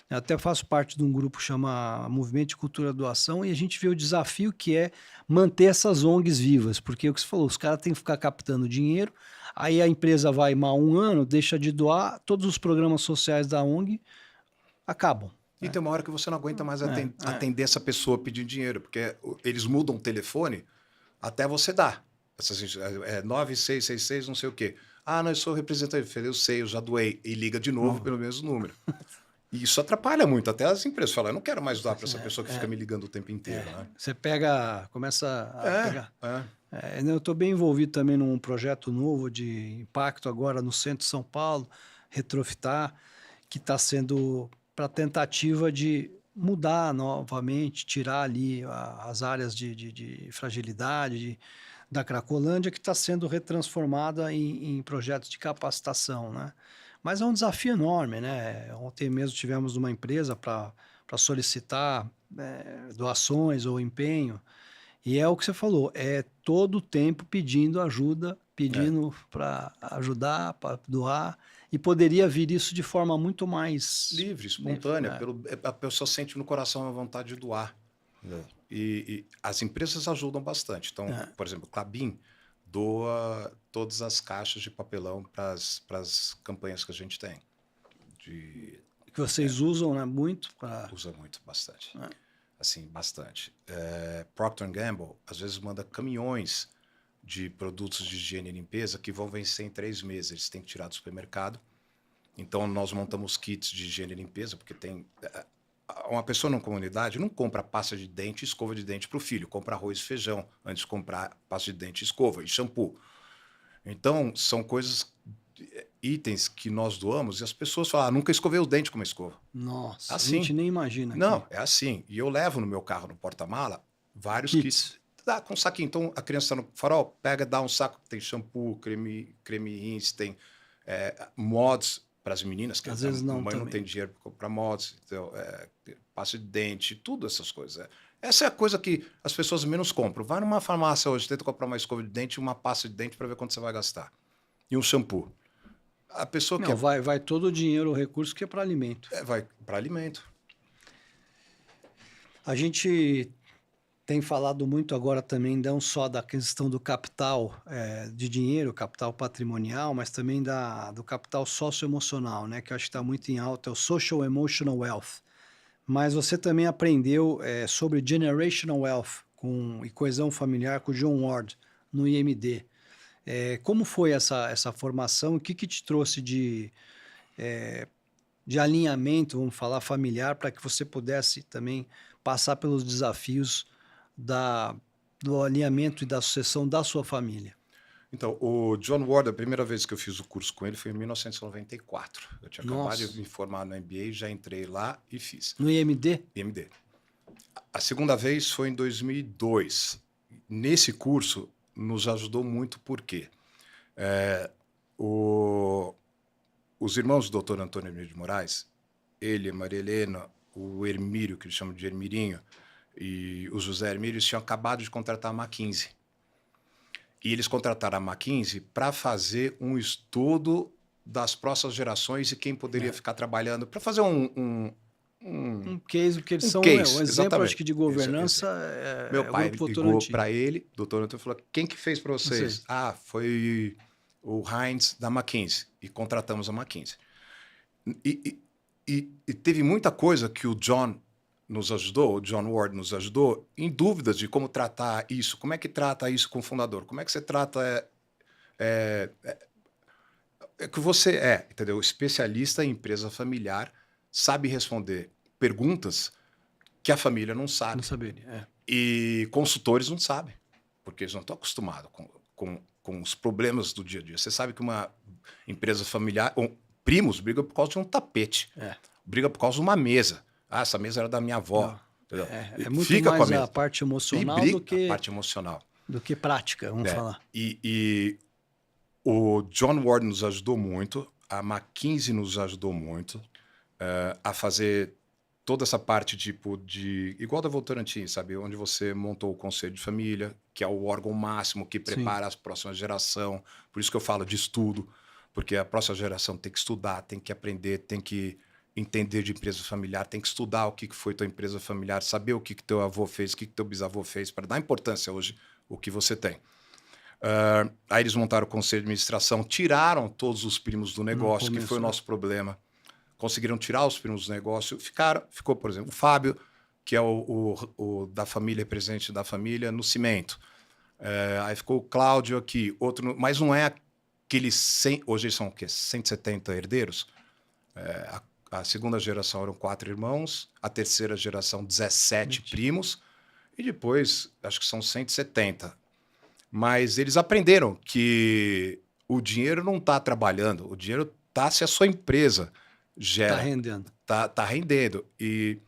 Eu até faço parte de um grupo que chama Movimento de Cultura da Doação e a gente vê o desafio que é manter essas ONGs vivas, porque é o que você falou, os caras têm que ficar captando dinheiro, aí a empresa vai mal um ano, deixa de doar, todos os programas sociais da ONG acabam. E tem uma hora que você não aguenta mais atender essa pessoa pedindo dinheiro, porque eles mudam o telefone até você dar. 9666, não sei o quê. Não, eu sou representante. Eu sei, eu já doei. E liga de novo pelo mesmo número. E isso atrapalha muito. Até as empresas falam, eu não quero mais doar para essa pessoa que fica me ligando o tempo inteiro. Né? Você começa a pegar. Eu estou bem envolvido também num projeto novo de impacto agora no centro de São Paulo, Retrofitar, que está sendo para tentativa de mudar novamente, tirar ali as áreas de fragilidade da Cracolândia, que está sendo retransformada em projetos de capacitação, né? Mas é um desafio enorme, né? Ontem mesmo tivemos uma empresa para solicitar doações ou empenho, e é o que você falou, é todo o tempo pedindo ajuda, pedindo para ajudar, para doar, e poderia vir isso de forma muito mais livre, espontânea. A pessoa sente no coração a vontade de doar. E as empresas ajudam bastante. Então, por exemplo, o Klabin doa todas as caixas de papelão para as campanhas que a gente tem. Que vocês usam, né? Muito? Usa muito, bastante. Assim, bastante. Procter & Gamble, às vezes, manda caminhões de produtos de higiene e limpeza que vão vencer em 3 meses. Eles têm que tirar do supermercado. Então, nós montamos kits de higiene e limpeza, porque tem... Uma pessoa numa comunidade não compra pasta de dente e escova de dente para o filho, compra arroz e feijão antes de comprar pasta de dente e escova e shampoo. Então, são coisas, itens que nós doamos e as pessoas falam, nunca escovei o dente com uma escova. Nossa, assim, a gente nem imagina. Não, é assim. E eu levo no meu carro, no porta-mala, vários kits. Dá com um saquinho. Então, a criança está no farol, pega, dá um saco, tem shampoo, creme rinse, tem mods para as meninas, que às vezes a mãe não tem dinheiro para comprar mods, então, pasta de dente, tudo essas coisas. Essa é a coisa que as pessoas menos compram. Vai numa farmácia hoje, tenta comprar uma escova de dente e uma pasta de dente para ver quanto você vai gastar. E um shampoo. A pessoa não, vai todo o dinheiro, o recurso que é para alimento. Vai para alimento. A gente tem falado muito agora também, não só da questão do capital de dinheiro, capital patrimonial, mas também do capital socioemocional, né? Que eu acho que está muito em alta, é o Social Emotional Wealth. Mas você também aprendeu sobre Generational Wealth e coesão familiar com o John Ward, no IMD. Como foi essa formação? O que te trouxe de alinhamento, vamos falar, familiar, para que você pudesse também passar pelos desafios do alinhamento e da sucessão da sua família? Então, o John Ward, a primeira vez que eu fiz o curso com ele foi em 1994. Eu tinha acabado de me formar no MBA, já entrei lá e fiz. No IMD? IMD. A segunda vez foi em 2002. Nesse curso, nos ajudou muito porque os irmãos do Dr. Antônio Emílio de Moraes, ele, a Maria Helena, o Hermírio, que eles chamam de Hermirinho, e o José Hermílio, eles tinham acabado de contratar a McKinsey. E eles contrataram a McKinsey para fazer um estudo das próximas gerações e quem poderia ficar trabalhando, para fazer um case, porque eles são case, um exemplo, acho exatamente. que, de governança. Meu É o pai Grupo ligou Votorantim. para ele, doutor Antônio, falou: quem que fez para vocês? Sei. Ah, foi o Heinz da McKinsey. E contratamos a McKinsey. E teve muita coisa que o John nos ajudou, o John Ward nos ajudou, em dúvidas de como tratar isso. Como é que trata isso com o fundador? Como é que você trata... que você é, entendeu? Especialista em empresa familiar, sabe responder perguntas que a família não sabe. Não saberia. E consultores não sabem, porque eles não estão acostumados com os problemas do dia a dia. Você sabe que uma empresa familiar, primos brigam por causa de um tapete, briga por causa de uma mesa. Ah, essa mesa era da minha avó. É muito Fica mais com a mesa. a parte emocional briga, do que a parte emocional. Do que prática, vamos falar. E o John Ward nos ajudou muito, a McKinsey nos ajudou muito a fazer toda essa parte tipo de... Igual da Votorantim, sabe? Onde você montou o Conselho de Família, que é o órgão máximo que prepara a próxima geração. Por isso que eu falo de estudo, porque a próxima geração tem que estudar, tem que aprender, tem que entender de empresa familiar, tem que estudar o que foi tua empresa familiar, saber o que teu avô fez, o que teu bisavô fez, para dar importância hoje o que você tem. Aí eles montaram o Conselho de Administração, tiraram todos os primos do negócio, que foi o nosso problema. Conseguiram tirar os primos do negócio. Ficou, por exemplo, o Fábio, que é o da família, representante da família, no cimento. Aí ficou o Cláudio aqui, outro, mas não é aqueles 100, hoje são o quê? 170 herdeiros. A segunda geração eram 4 irmãos, a terceira geração 17 primos, e depois acho que são 170. Mas eles aprenderam que o dinheiro não está trabalhando, o dinheiro está se a sua empresa gera. Está rendendo. Tá rendendo. E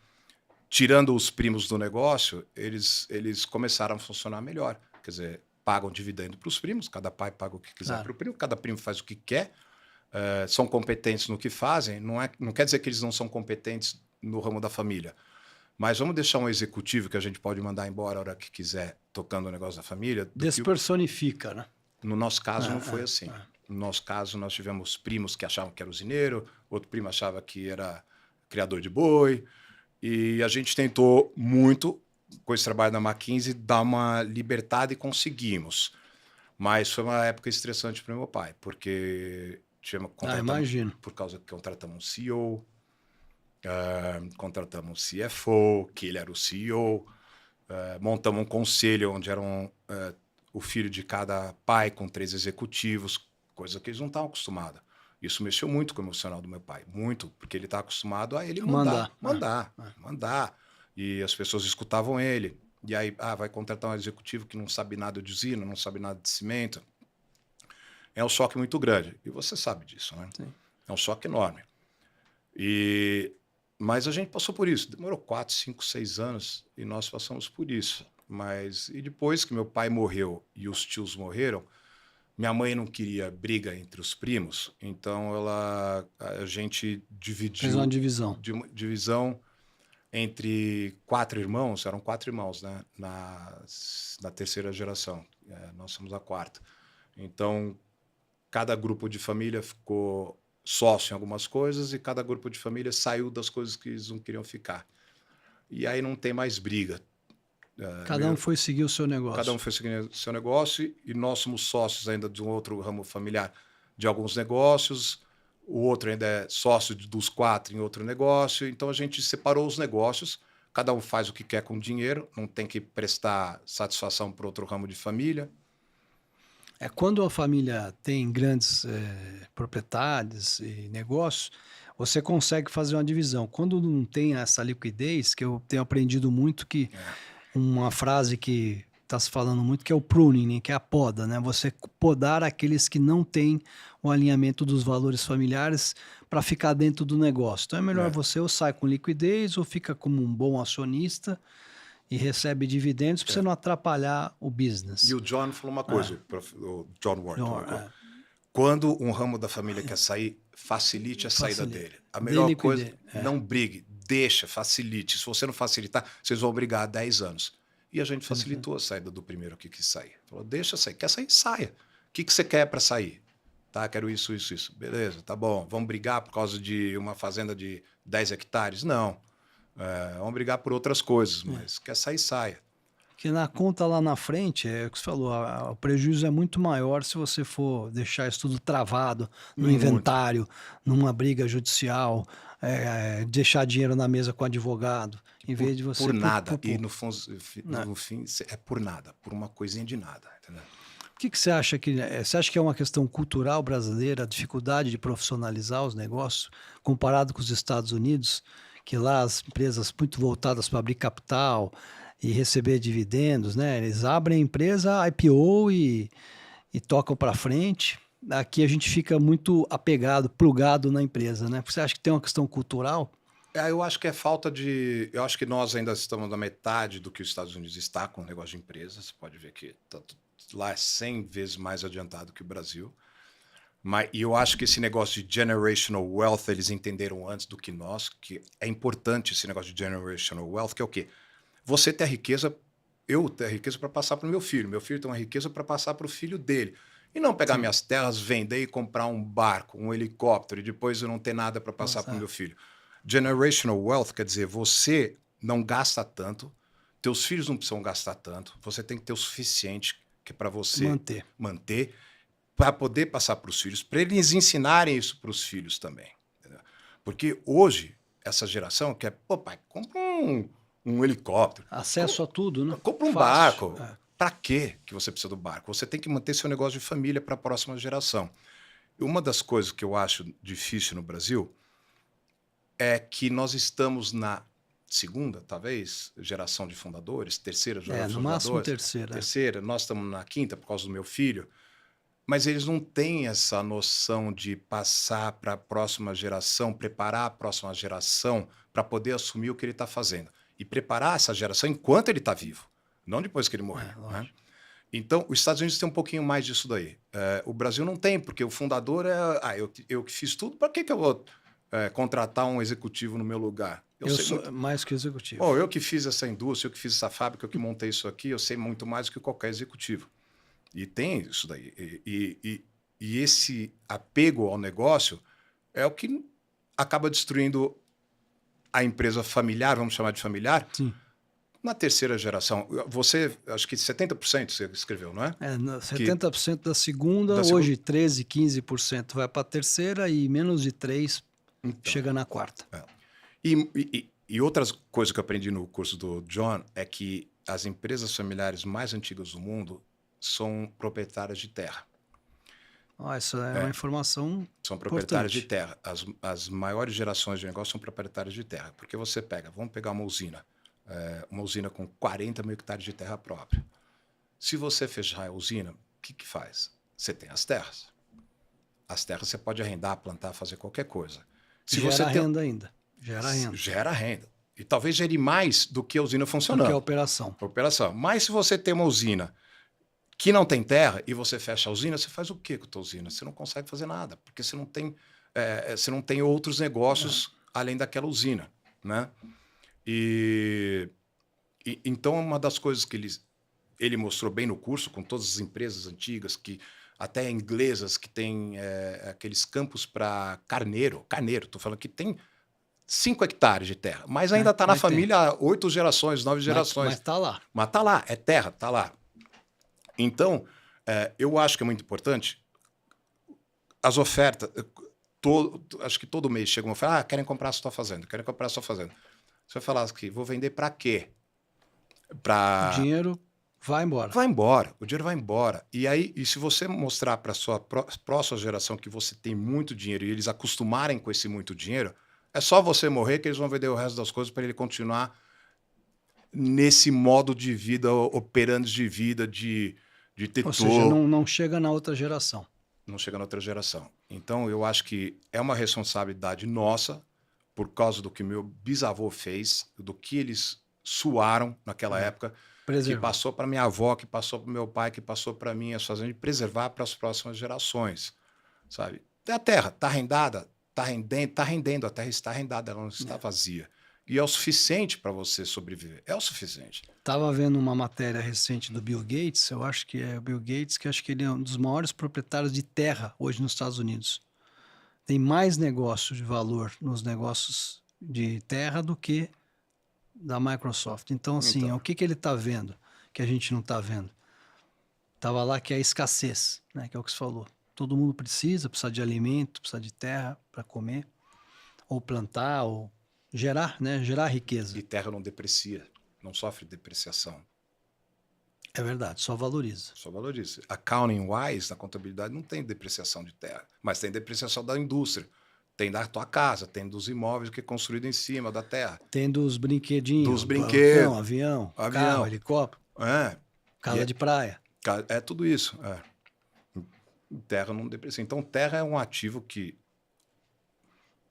tirando os primos do negócio, eles começaram a funcionar melhor. Quer dizer, pagam dividendo para os primos, cada pai paga o que quiser para o primo, cada primo faz o que quer, são competentes no que fazem. Não quer dizer que eles não são competentes no ramo da família. Mas vamos deixar um executivo que a gente pode mandar embora a hora que quiser, tocando o negócio da família. Despersonifica, né? No nosso caso, não foi assim. No nosso caso, nós tivemos primos que achavam que era usineiro, outro primo achava que era criador de boi. E a gente tentou muito, com esse trabalho da McKinsey, dar uma libertada e conseguimos. Mas foi uma época estressante para meu pai, porque imagino. Por causa que contratamos um CEO, contratamos um CFO, que ele era o CEO, montamos um conselho onde eram o filho de cada pai com 3 executivos, coisa que eles não estavam acostumados. Isso mexeu muito com o emocional do meu pai, muito, porque ele estava acostumado a ele mandar. E as pessoas escutavam ele. E aí, vai contratar um executivo que não sabe nada de usina, não sabe nada de cimento. É um choque muito grande. E você sabe disso, né? Sim. É um choque enorme. Mas a gente passou por isso. Demorou 4, 5, 6 anos e nós passamos por isso. E depois que meu pai morreu e os tios morreram, minha mãe não queria briga entre os primos, então a gente dividiu... Fez uma divisão. Divisão entre 4 irmãos, eram 4 irmãos, né? Na terceira geração. Nós somos a 4ª. Então, cada grupo de família ficou sócio em algumas coisas e cada grupo de família saiu das coisas que eles não queriam ficar. E aí não tem mais briga. Cada um foi seguir o seu negócio. Cada um foi seguir o seu negócio e nós somos sócios ainda de um outro ramo familiar de alguns negócios, o outro ainda é sócio dos 4 em outro negócio, então a gente separou os negócios, cada um faz o que quer com o dinheiro, não tem que prestar satisfação para outro ramo de família. Quando a família tem grandes propriedades e negócios, você consegue fazer uma divisão. Quando não tem essa liquidez, que eu tenho aprendido muito que uma frase que está se falando muito, que é o pruning, que é a poda, né? Você podar aqueles que não têm o alinhamento dos valores familiares para ficar dentro do negócio. Então é melhor você ou sai com liquidez ou fica como um bom acionista e recebe dividendos para você não atrapalhar o business. E o John falou uma coisa, o John Ward. Quando um ramo da família quer sair, facilite a saída dele. A melhor coisa, não brigue, deixa, facilite. Se você não facilitar, vocês vão brigar 10 anos. E a gente facilitou a saída do primeiro que quis sair. Falou, deixa sair. Quer sair? Saia. O que você quer para sair? Tá, quero isso, isso, isso. Beleza, tá bom. Vamos brigar por causa de uma fazenda de 10 hectares? Não. Vamos brigar por outras coisas, mas quer sair, saia. Que na conta lá na frente, é o que você falou, o prejuízo é muito maior se você for deixar isso tudo travado no inventário, numa briga judicial, deixar dinheiro na mesa com o advogado, em vez de você... Por nada. E no fim, é por nada. Por uma coisinha de nada, entendeu? O que você acha que... Você acha que é uma questão cultural brasileira, a dificuldade de profissionalizar os negócios, comparado com os Estados Unidos, que lá as empresas muito voltadas para abrir capital e receber dividendos, né? Eles abrem a empresa, IPO e tocam para frente. Aqui a gente fica muito apegado, plugado na empresa, né? Você acha que tem uma questão cultural? Eu acho que é falta de... Eu acho que nós ainda estamos na metade do que os Estados Unidos está com o negócio de empresas. Você pode ver que lá é 100 vezes mais adiantado que o Brasil. E eu acho que esse negócio de generational wealth, eles entenderam antes do que nós, que é importante esse negócio de generational wealth, que é o quê? Você ter a riqueza, eu ter a riqueza para passar para o meu filho tem uma riqueza para passar para o filho dele. E não pegar minhas terras, vender e comprar um barco, um helicóptero, e depois eu não ter nada para passar para o meu filho. Generational wealth quer dizer, você não gasta tanto, teus filhos não precisam gastar tanto, você tem que ter o suficiente que é para você manter para poder passar para os filhos, para eles ensinarem isso para os filhos também. Entendeu? Porque hoje, essa geração quer, pô, pai, compra um helicóptero. Acesso a tudo, né? Compra um barco. Para quê que você precisa do barco? Você tem que manter seu negócio de família para a próxima geração. E uma das coisas que eu acho difícil no Brasil é que nós estamos na segunda, talvez, geração de fundadores, terceira geração de fundadores. No máximo terceira. Terceira, nós estamos na quinta por causa do meu filho. Mas eles não têm essa noção de passar para a próxima geração, preparar a próxima geração para poder assumir o que ele está fazendo. E preparar essa geração enquanto ele está vivo, não depois que ele morrer. Né? Então, os Estados Unidos têm um pouquinho mais disso daí. O Brasil não tem, porque o fundador eu que fiz tudo, para que eu vou contratar um executivo no meu lugar? Eu sou muito mais que executivo. Eu que fiz essa indústria, eu que fiz essa fábrica, eu que montei isso aqui, eu sei muito mais do que qualquer executivo. E tem isso daí. E esse apego ao negócio é o que acaba destruindo a empresa familiar, vamos chamar de familiar, Sim. Na terceira geração. Você, acho que 70% você escreveu, não é? 70% da segunda, hoje 13%, 15% vai para a terceira e menos de 3% chega na quarta. E outras coisas que eu aprendi no curso do John é que as empresas familiares mais antigas do mundo são proprietárias de terra. Essa é uma informação São proprietárias de terra. As maiores gerações de negócio são proprietárias de terra. Porque você vamos pegar uma usina com 40 mil hectares de terra própria. Se você fechar a usina, o que faz? Você tem as terras. As terras você pode arrendar, plantar, fazer qualquer coisa. Gera renda. Gera renda. E talvez gere mais do que a usina funcionando. Do que a operação. Mas se você tem uma usina que não tem terra e você fecha a usina, você faz o quê com a tua usina? Você não consegue fazer nada, porque você não tem outros negócios além daquela usina, né? Então, uma das coisas que ele mostrou bem no curso, com todas as empresas antigas, até inglesas, que tem aqueles campos para carneiro, estou falando que tem 5 hectares de terra, mas ainda está na família há 8 gerações, 9 gerações. Mas está lá. Mas está lá, é terra, está lá. Então, eu acho que é muito importante as ofertas. Acho que todo mês chega uma oferta, querem comprar a sua fazenda, querem comprar a sua fazenda. Você vai falar aqui, vou vender para quê? O dinheiro vai embora. Vai embora, o dinheiro vai embora. E se você mostrar para a sua próxima geração que você tem muito dinheiro e eles acostumarem com esse muito dinheiro, é só você morrer que eles vão vender o resto das coisas para ele continuar nesse modo de vida, operando de vida, de ter Ou seja, não chega na outra geração. Não chega na outra geração. Então, eu acho que é uma responsabilidade nossa, por causa do que meu bisavô fez, do que eles suaram naquela época, que passou para minha avó, que passou para meu pai, que passou para mim, as fazendas, de preservar para as próximas gerações, sabe? A terra está arrendada, está rendendo, a terra está arrendada, ela não está vazia. E é o suficiente para você sobreviver. É o suficiente. Estava vendo uma matéria recente do Bill Gates, eu acho que é o Bill Gates, que acho que ele é um dos maiores proprietários de terra hoje nos Estados Unidos. Tem mais negócio de valor nos negócios de terra do que da Microsoft. Então, assim, Então, o que que ele está vendo que a gente não está vendo? Tava lá que é a escassez, né? Que é o que você falou. Todo mundo precisa de alimento, precisa de terra para comer, ou plantar, ou gerar, né? Gerar riqueza. e terra não deprecia, não sofre depreciação. É verdade, só valoriza. Só valoriza. Accounting wise, na contabilidade, não tem depreciação de terra, mas tem depreciação da indústria. Tem da tua casa, tem dos imóveis que é construído em cima da terra. Tendo os brinquedinhos, Dos balcão, brinquedos, avião, avião. carro, helicóptero, É, casa e de praia. é tudo isso. É. Terra não deprecia. Então, terra é um ativo que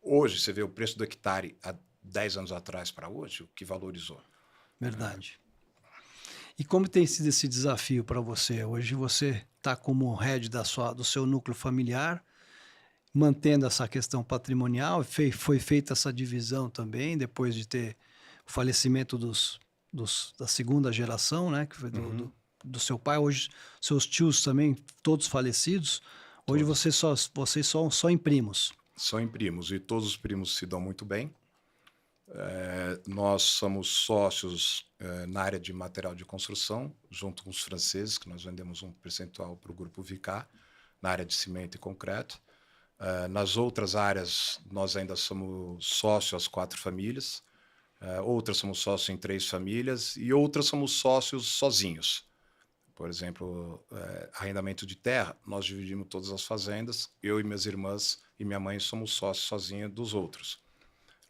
hoje, você vê o preço do hectare há 10 anos atrás para hoje, o que valorizou. Verdade. E como tem sido esse desafio para você? Hoje você está como head do seu núcleo familiar, mantendo essa questão patrimonial, foi feita essa divisão também, depois de ter o falecimento da segunda geração, né, que foi do seu pai. Hoje, seus tios também, todos falecidos. Hoje Todos. vocês só em primos. Só em primos, e todos os primos se dão muito bem. Nós somos sócios na área de material de construção, junto com os franceses, que nós vendemos um percentual para o grupo Vicar, na área de cimento e concreto. Nas outras áreas, nós ainda somos sócios às 4 famílias, outras somos sócios em 3 famílias e outras somos sócios sozinhos. Por exemplo, arrendamento de terra, nós dividimos todas as fazendas, eu e minhas irmãs e minha mãe somos sócios sozinhos dos outros.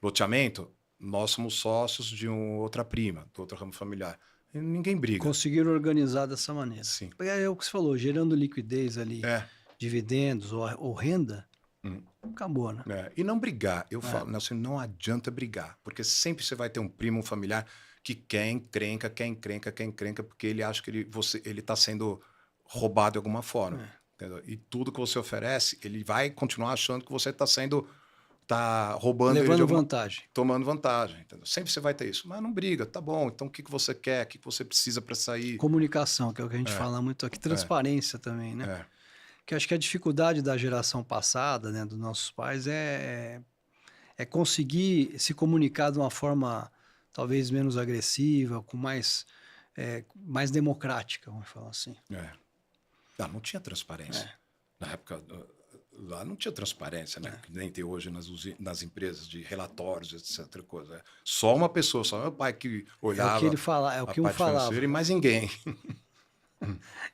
Loteamento, nós somos sócios de outra prima, do outro ramo familiar. E ninguém briga. Conseguiram organizar dessa maneira. Sim. É o que você falou, gerando liquidez ali, dividendos ou renda, acabou, né? E não brigar. Eu falo, Nelson, não adianta brigar, porque sempre você vai ter um primo, um familiar que quer encrenca, porque ele acha que ele está sendo roubado de alguma forma. Entendeu? E tudo que você oferece, ele vai continuar achando que você está roubando ele levando vantagem. Tomando vantagem. Entendeu? Sempre você vai ter isso. Mas não briga, tá bom. Então o que você quer? O que você precisa para sair? Comunicação, que é o que a gente fala muito aqui. Transparência também, né? Que acho que a dificuldade da geração passada, né, dos nossos pais, é conseguir se comunicar de uma forma talvez menos agressiva, com mais democrática, vamos falar assim. Não tinha transparência. Na época, lá não tinha transparência, né? Que nem tem hoje nas empresas de relatórios, etc. Coisa. Só uma pessoa, só meu pai que olhava. É o que ele fala, é o que um falava. E mais ninguém.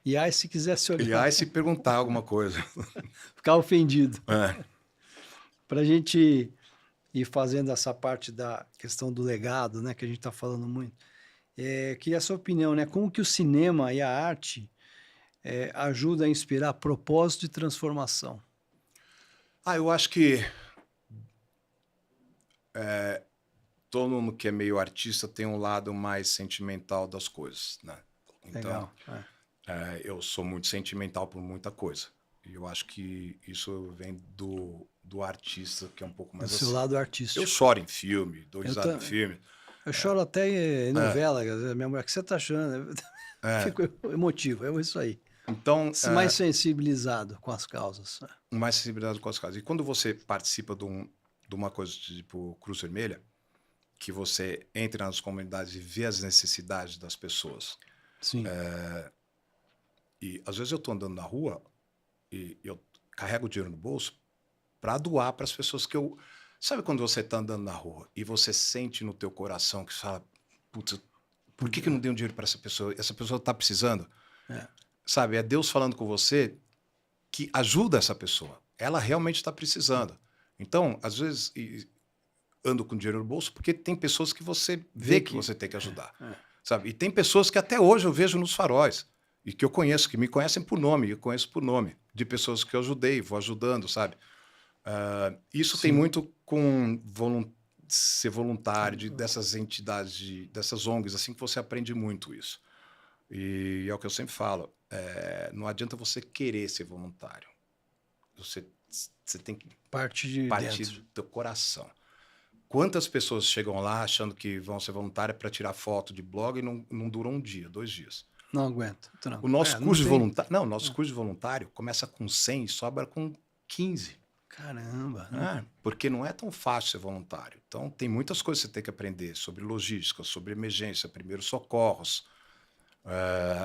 E aí, se quisesse olhar. E aí, se perguntar alguma coisa. Ficar ofendido. Para a gente ir fazendo essa parte da questão do legado, né? Que a gente está falando muito. Queria a sua opinião, né? Como que o cinema e a arte ajuda a inspirar propósito e transformação? Eu acho que todo mundo que é meio artista tem um lado mais sentimental das coisas, né? Então, legal. Eu sou muito sentimental por muita coisa. E eu acho que isso vem do artista, que é um pouco mais do seu lado artístico. Eu choro em filme, dou risada em filme. Eu choro até em novela. Minha mulher, o que você está achando? Fico emotivo, é isso aí. Então, mais sensibilizado com as causas. Mais sensibilizado com as causas. E quando você participa de uma coisa tipo Cruz Vermelha, que você entra nas comunidades e vê as necessidades das pessoas. Sim. E às vezes eu estou andando na rua e eu carrego o dinheiro no bolso para doar para as pessoas que eu... Sabe quando você está andando na rua e você sente no teu coração que você fala, putz, por que eu não dei um dinheiro para essa pessoa? Essa pessoa está precisando. Sabe, é Deus falando com você que ajuda essa pessoa. Ela realmente está precisando. Então, às vezes, ando com dinheiro no bolso porque tem pessoas que você vê que você tem que ajudar. Sabe? E tem pessoas que até hoje eu vejo nos faróis e que eu conheço, que me conhecem por nome, eu conheço por nome, de pessoas que eu ajudei, vou ajudando, sabe? Isso tem muito com ser voluntário, dessas entidades, dessas ONGs, assim, que você aprende muito isso. E é o que eu sempre falo, não adianta você querer ser voluntário. Você tem que partir do teu coração. Quantas pessoas chegam lá achando que vão ser voluntárias para tirar foto de blog e não duram um dia, 2 dias? Não aguento. O nosso Não curso de tem. voluntário, não, nosso curso de voluntário começa com 100 e sobra com 15. Caramba. Porque não é tão fácil ser voluntário. Então, tem muitas coisas que você tem que aprender sobre logística, sobre emergência, primeiros socorros.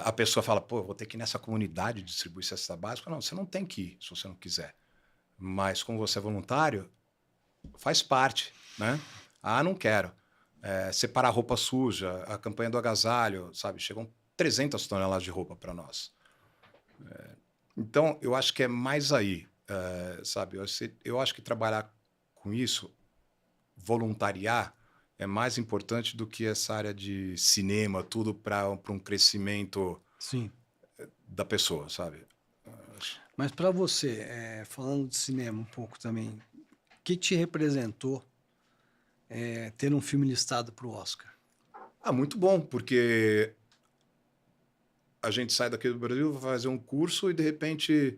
A pessoa fala, pô, eu vou ter que ir nessa comunidade distribuir cesta básica. Não, você não tem que ir, se você não quiser. Mas, como você é voluntário, faz parte, né? Ah, não quero. Separar roupa suja, a campanha do agasalho, sabe? Chegam 300 toneladas de roupa para nós. Então, eu acho que é mais aí, sabe? Eu acho que trabalhar com isso, voluntariar, é mais importante do que essa área de cinema, tudo para um crescimento Sim. da pessoa, sabe? Mas para você, falando de cinema um pouco também, o que te representou ter um filme listado para o Oscar? Muito bom, porque a gente sai daqui do Brasil, vai fazer um curso e, de repente,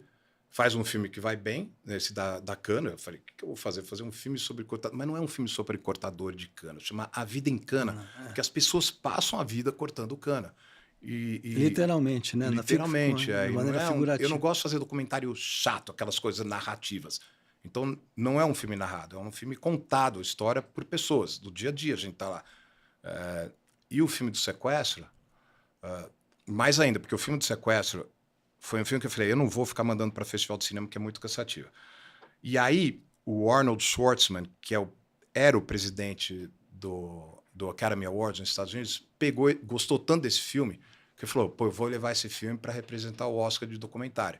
faz um filme que vai bem, né, esse da cana. Eu falei, o que eu vou fazer? Fazer um filme sobre cortador. Mas não é um filme sobre cortador de cana, chama A Vida em Cana, porque as pessoas passam a vida cortando cana. Literalmente, né? Literalmente. De maneira figurativa. Eu não gosto de fazer documentário chato, aquelas coisas narrativas. Então, não é um filme narrado, é um filme contado, história por pessoas, do dia a dia a gente está lá. E o filme do sequestro, mais ainda, porque o filme do sequestro foi um filme que eu falei, eu não vou ficar mandando para festival de cinema, que é muito cansativo. E aí, o Arnold Schwartzman, que era o presidente do Academy Awards nos Estados Unidos, gostou tanto desse filme, que falou, pô, eu vou levar esse filme para representar o Oscar de documentário.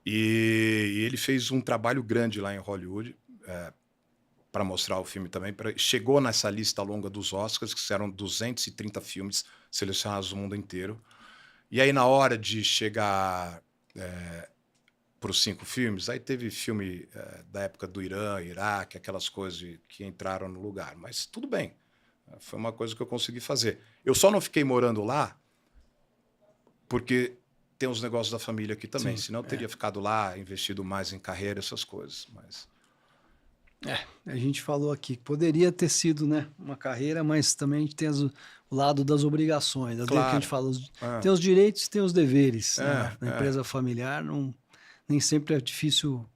E ele fez um trabalho grande lá em Hollywood para mostrar o filme também. Chegou nessa lista longa dos Oscars, que eram 230 filmes selecionados do mundo inteiro. E aí, na hora de chegar para os 5 filmes, aí teve filme da época do Irã, Iraque, aquelas coisas que entraram no lugar. Mas tudo bem, foi uma coisa que eu consegui fazer. Eu só não fiquei morando lá porque tem os negócios da família aqui também. Sim, senão eu teria ficado lá, investido mais em carreira, essas coisas. Mas... a gente falou aqui que poderia ter sido, né, uma carreira, mas também a gente tem o lado das obrigações. Claro. Que a gente fala, tem os direitos e tem os deveres. Né? Na empresa familiar, nem sempre é difícil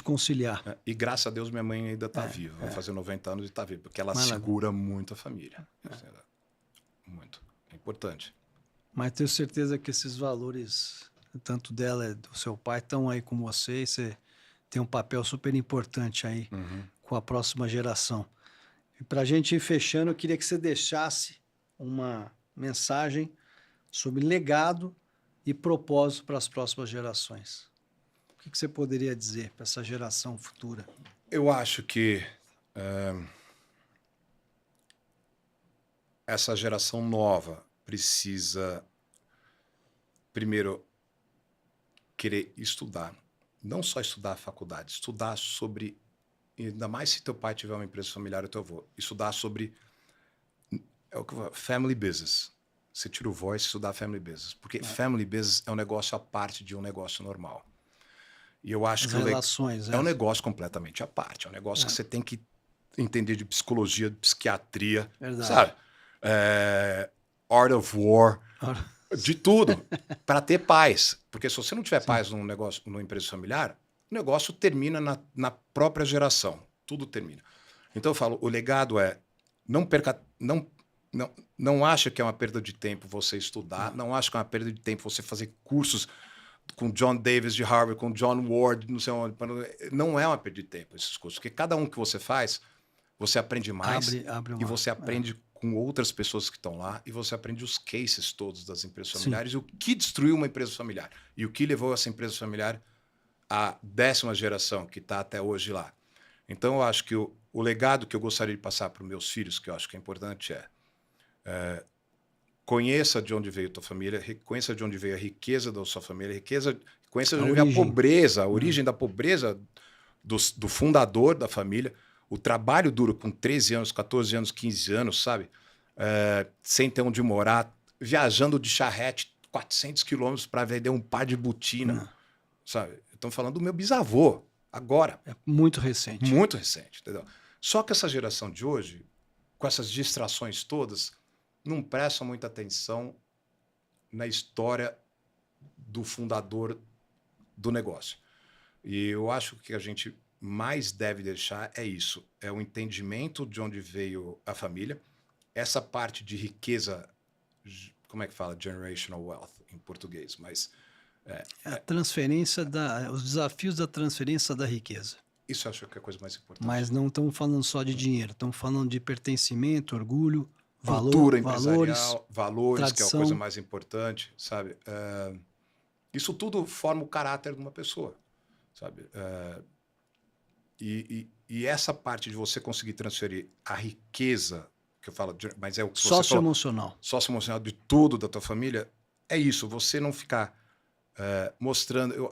conciliar. E graças a Deus minha mãe ainda está viva. Vai fazer 90 anos e está viva, porque ela segura muito a família. Muito. É importante. Mas tenho certeza que esses valores, tanto dela e do seu pai, estão aí com você. E você tem um papel super importante aí com a próxima geração. E para a gente ir fechando, eu queria que você deixasse uma mensagem sobre legado e propósito para as próximas gerações. O que você poderia dizer para essa geração futura? Eu acho que essa geração nova precisa, primeiro, querer estudar. Não só estudar a faculdade, estudar sobre, ainda mais se teu pai tiver uma empresa familiar ou teu avô, estudar sobre family business. Você tira o voice e estudar family business. Porque family business é um negócio à parte de um negócio normal. E eu acho que relações, é um negócio completamente à parte. É um negócio que você tem que entender de psicologia, de psiquiatria, sabe? Art of War, de tudo, para ter paz. Porque se você não tiver paz num negócio, numa empresa familiar, o negócio termina na própria geração. Tudo termina. Então eu falo, o legado é não acha que é uma perda de tempo você estudar, não acha que é uma perda de tempo você fazer cursos com John Davis de Harvard, com John Ward, não sei onde. Não é uma perda de tempo esses cursos, porque cada um que você faz, você aprende mais e você aprende com outras pessoas que estão lá e você aprende os cases todos das empresas familiares e o que destruiu uma empresa familiar e o que levou essa empresa familiar à 10ª geração que está até hoje lá. Então, eu acho que o legado que eu gostaria de passar para os meus filhos, que eu acho que é importante, conheça de onde veio a tua família, conheça de onde veio a riqueza da sua família, conheça de onde veio a pobreza, a origem da pobreza do fundador da família, o trabalho duro com 13 anos, 14 anos, 15 anos, sabe? Sem ter onde morar, viajando de charrete 400 quilômetros para vender um par de botina, sabe? Estamos falando do meu bisavô, agora. É muito recente. Muito recente, entendeu? Só que essa geração de hoje, com essas distrações todas, não presta muita atenção na história do fundador do negócio. E eu acho que a gente mais deve deixar é isso, é o entendimento de onde veio a família, essa parte de riqueza, como é que fala? Generational wealth em português, mas A transferência os desafios da transferência da riqueza. isso eu acho que é a coisa mais importante. Mas não estamos falando só de dinheiro, estamos falando de pertencimento, orgulho, Cultura valores, empresarial, valores, que é a tradição. coisa mais importante, sabe? Isso tudo forma o caráter de uma pessoa, sabe? E essa parte de você conseguir transferir a riqueza, que eu falo, mas é o que você falou, Socioemocional. socioemocional de tudo da tua família, é isso, você não ficar mostrando,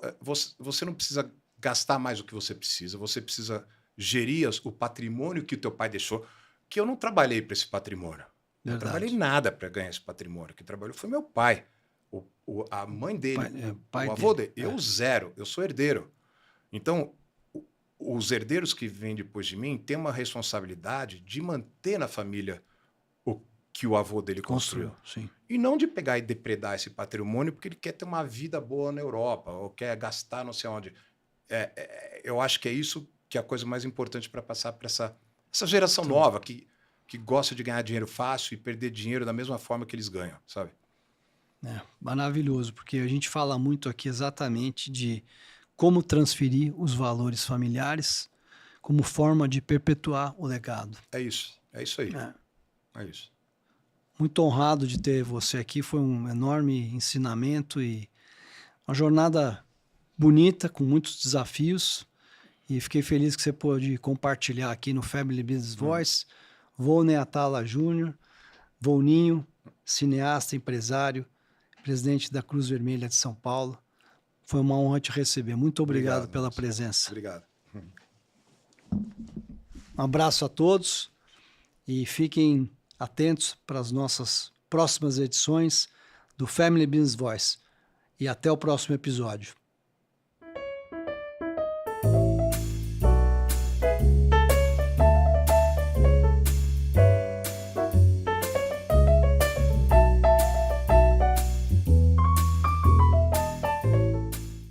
você não precisa gastar mais do que você precisa gerir o patrimônio que o teu pai deixou, que eu não trabalhei para esse patrimônio. Eu não trabalhei nada para ganhar esse patrimônio. Quem trabalhou foi meu pai. A mãe dele, o avô dele. Eu zero, eu sou herdeiro. Então, os herdeiros que vêm depois de mim têm uma responsabilidade de manter na família o que o avô dele construiu. Sim. E não de pegar e depredar esse patrimônio porque ele quer ter uma vida boa na Europa ou quer gastar não sei onde. Eu acho que é isso que é a coisa mais importante para passar para essa geração nova que gosta de ganhar dinheiro fácil e perder dinheiro da mesma forma que eles ganham, sabe? Maravilhoso, porque a gente fala muito aqui exatamente de como transferir os valores familiares como forma de perpetuar o legado. É isso aí. É isso. Muito honrado de ter você aqui, foi um enorme ensinamento e uma jornada bonita, com muitos desafios, e fiquei feliz que você pôde compartilhar aqui no Family Business Voice. Volney Atala Júnior, Volninho, cineasta, empresário, presidente da Cruz Vermelha de São Paulo. Foi uma honra te receber. Muito obrigado pela presença. Obrigado. Um abraço a todos e fiquem atentos para as nossas próximas edições do Family Business Voice. E até o próximo episódio.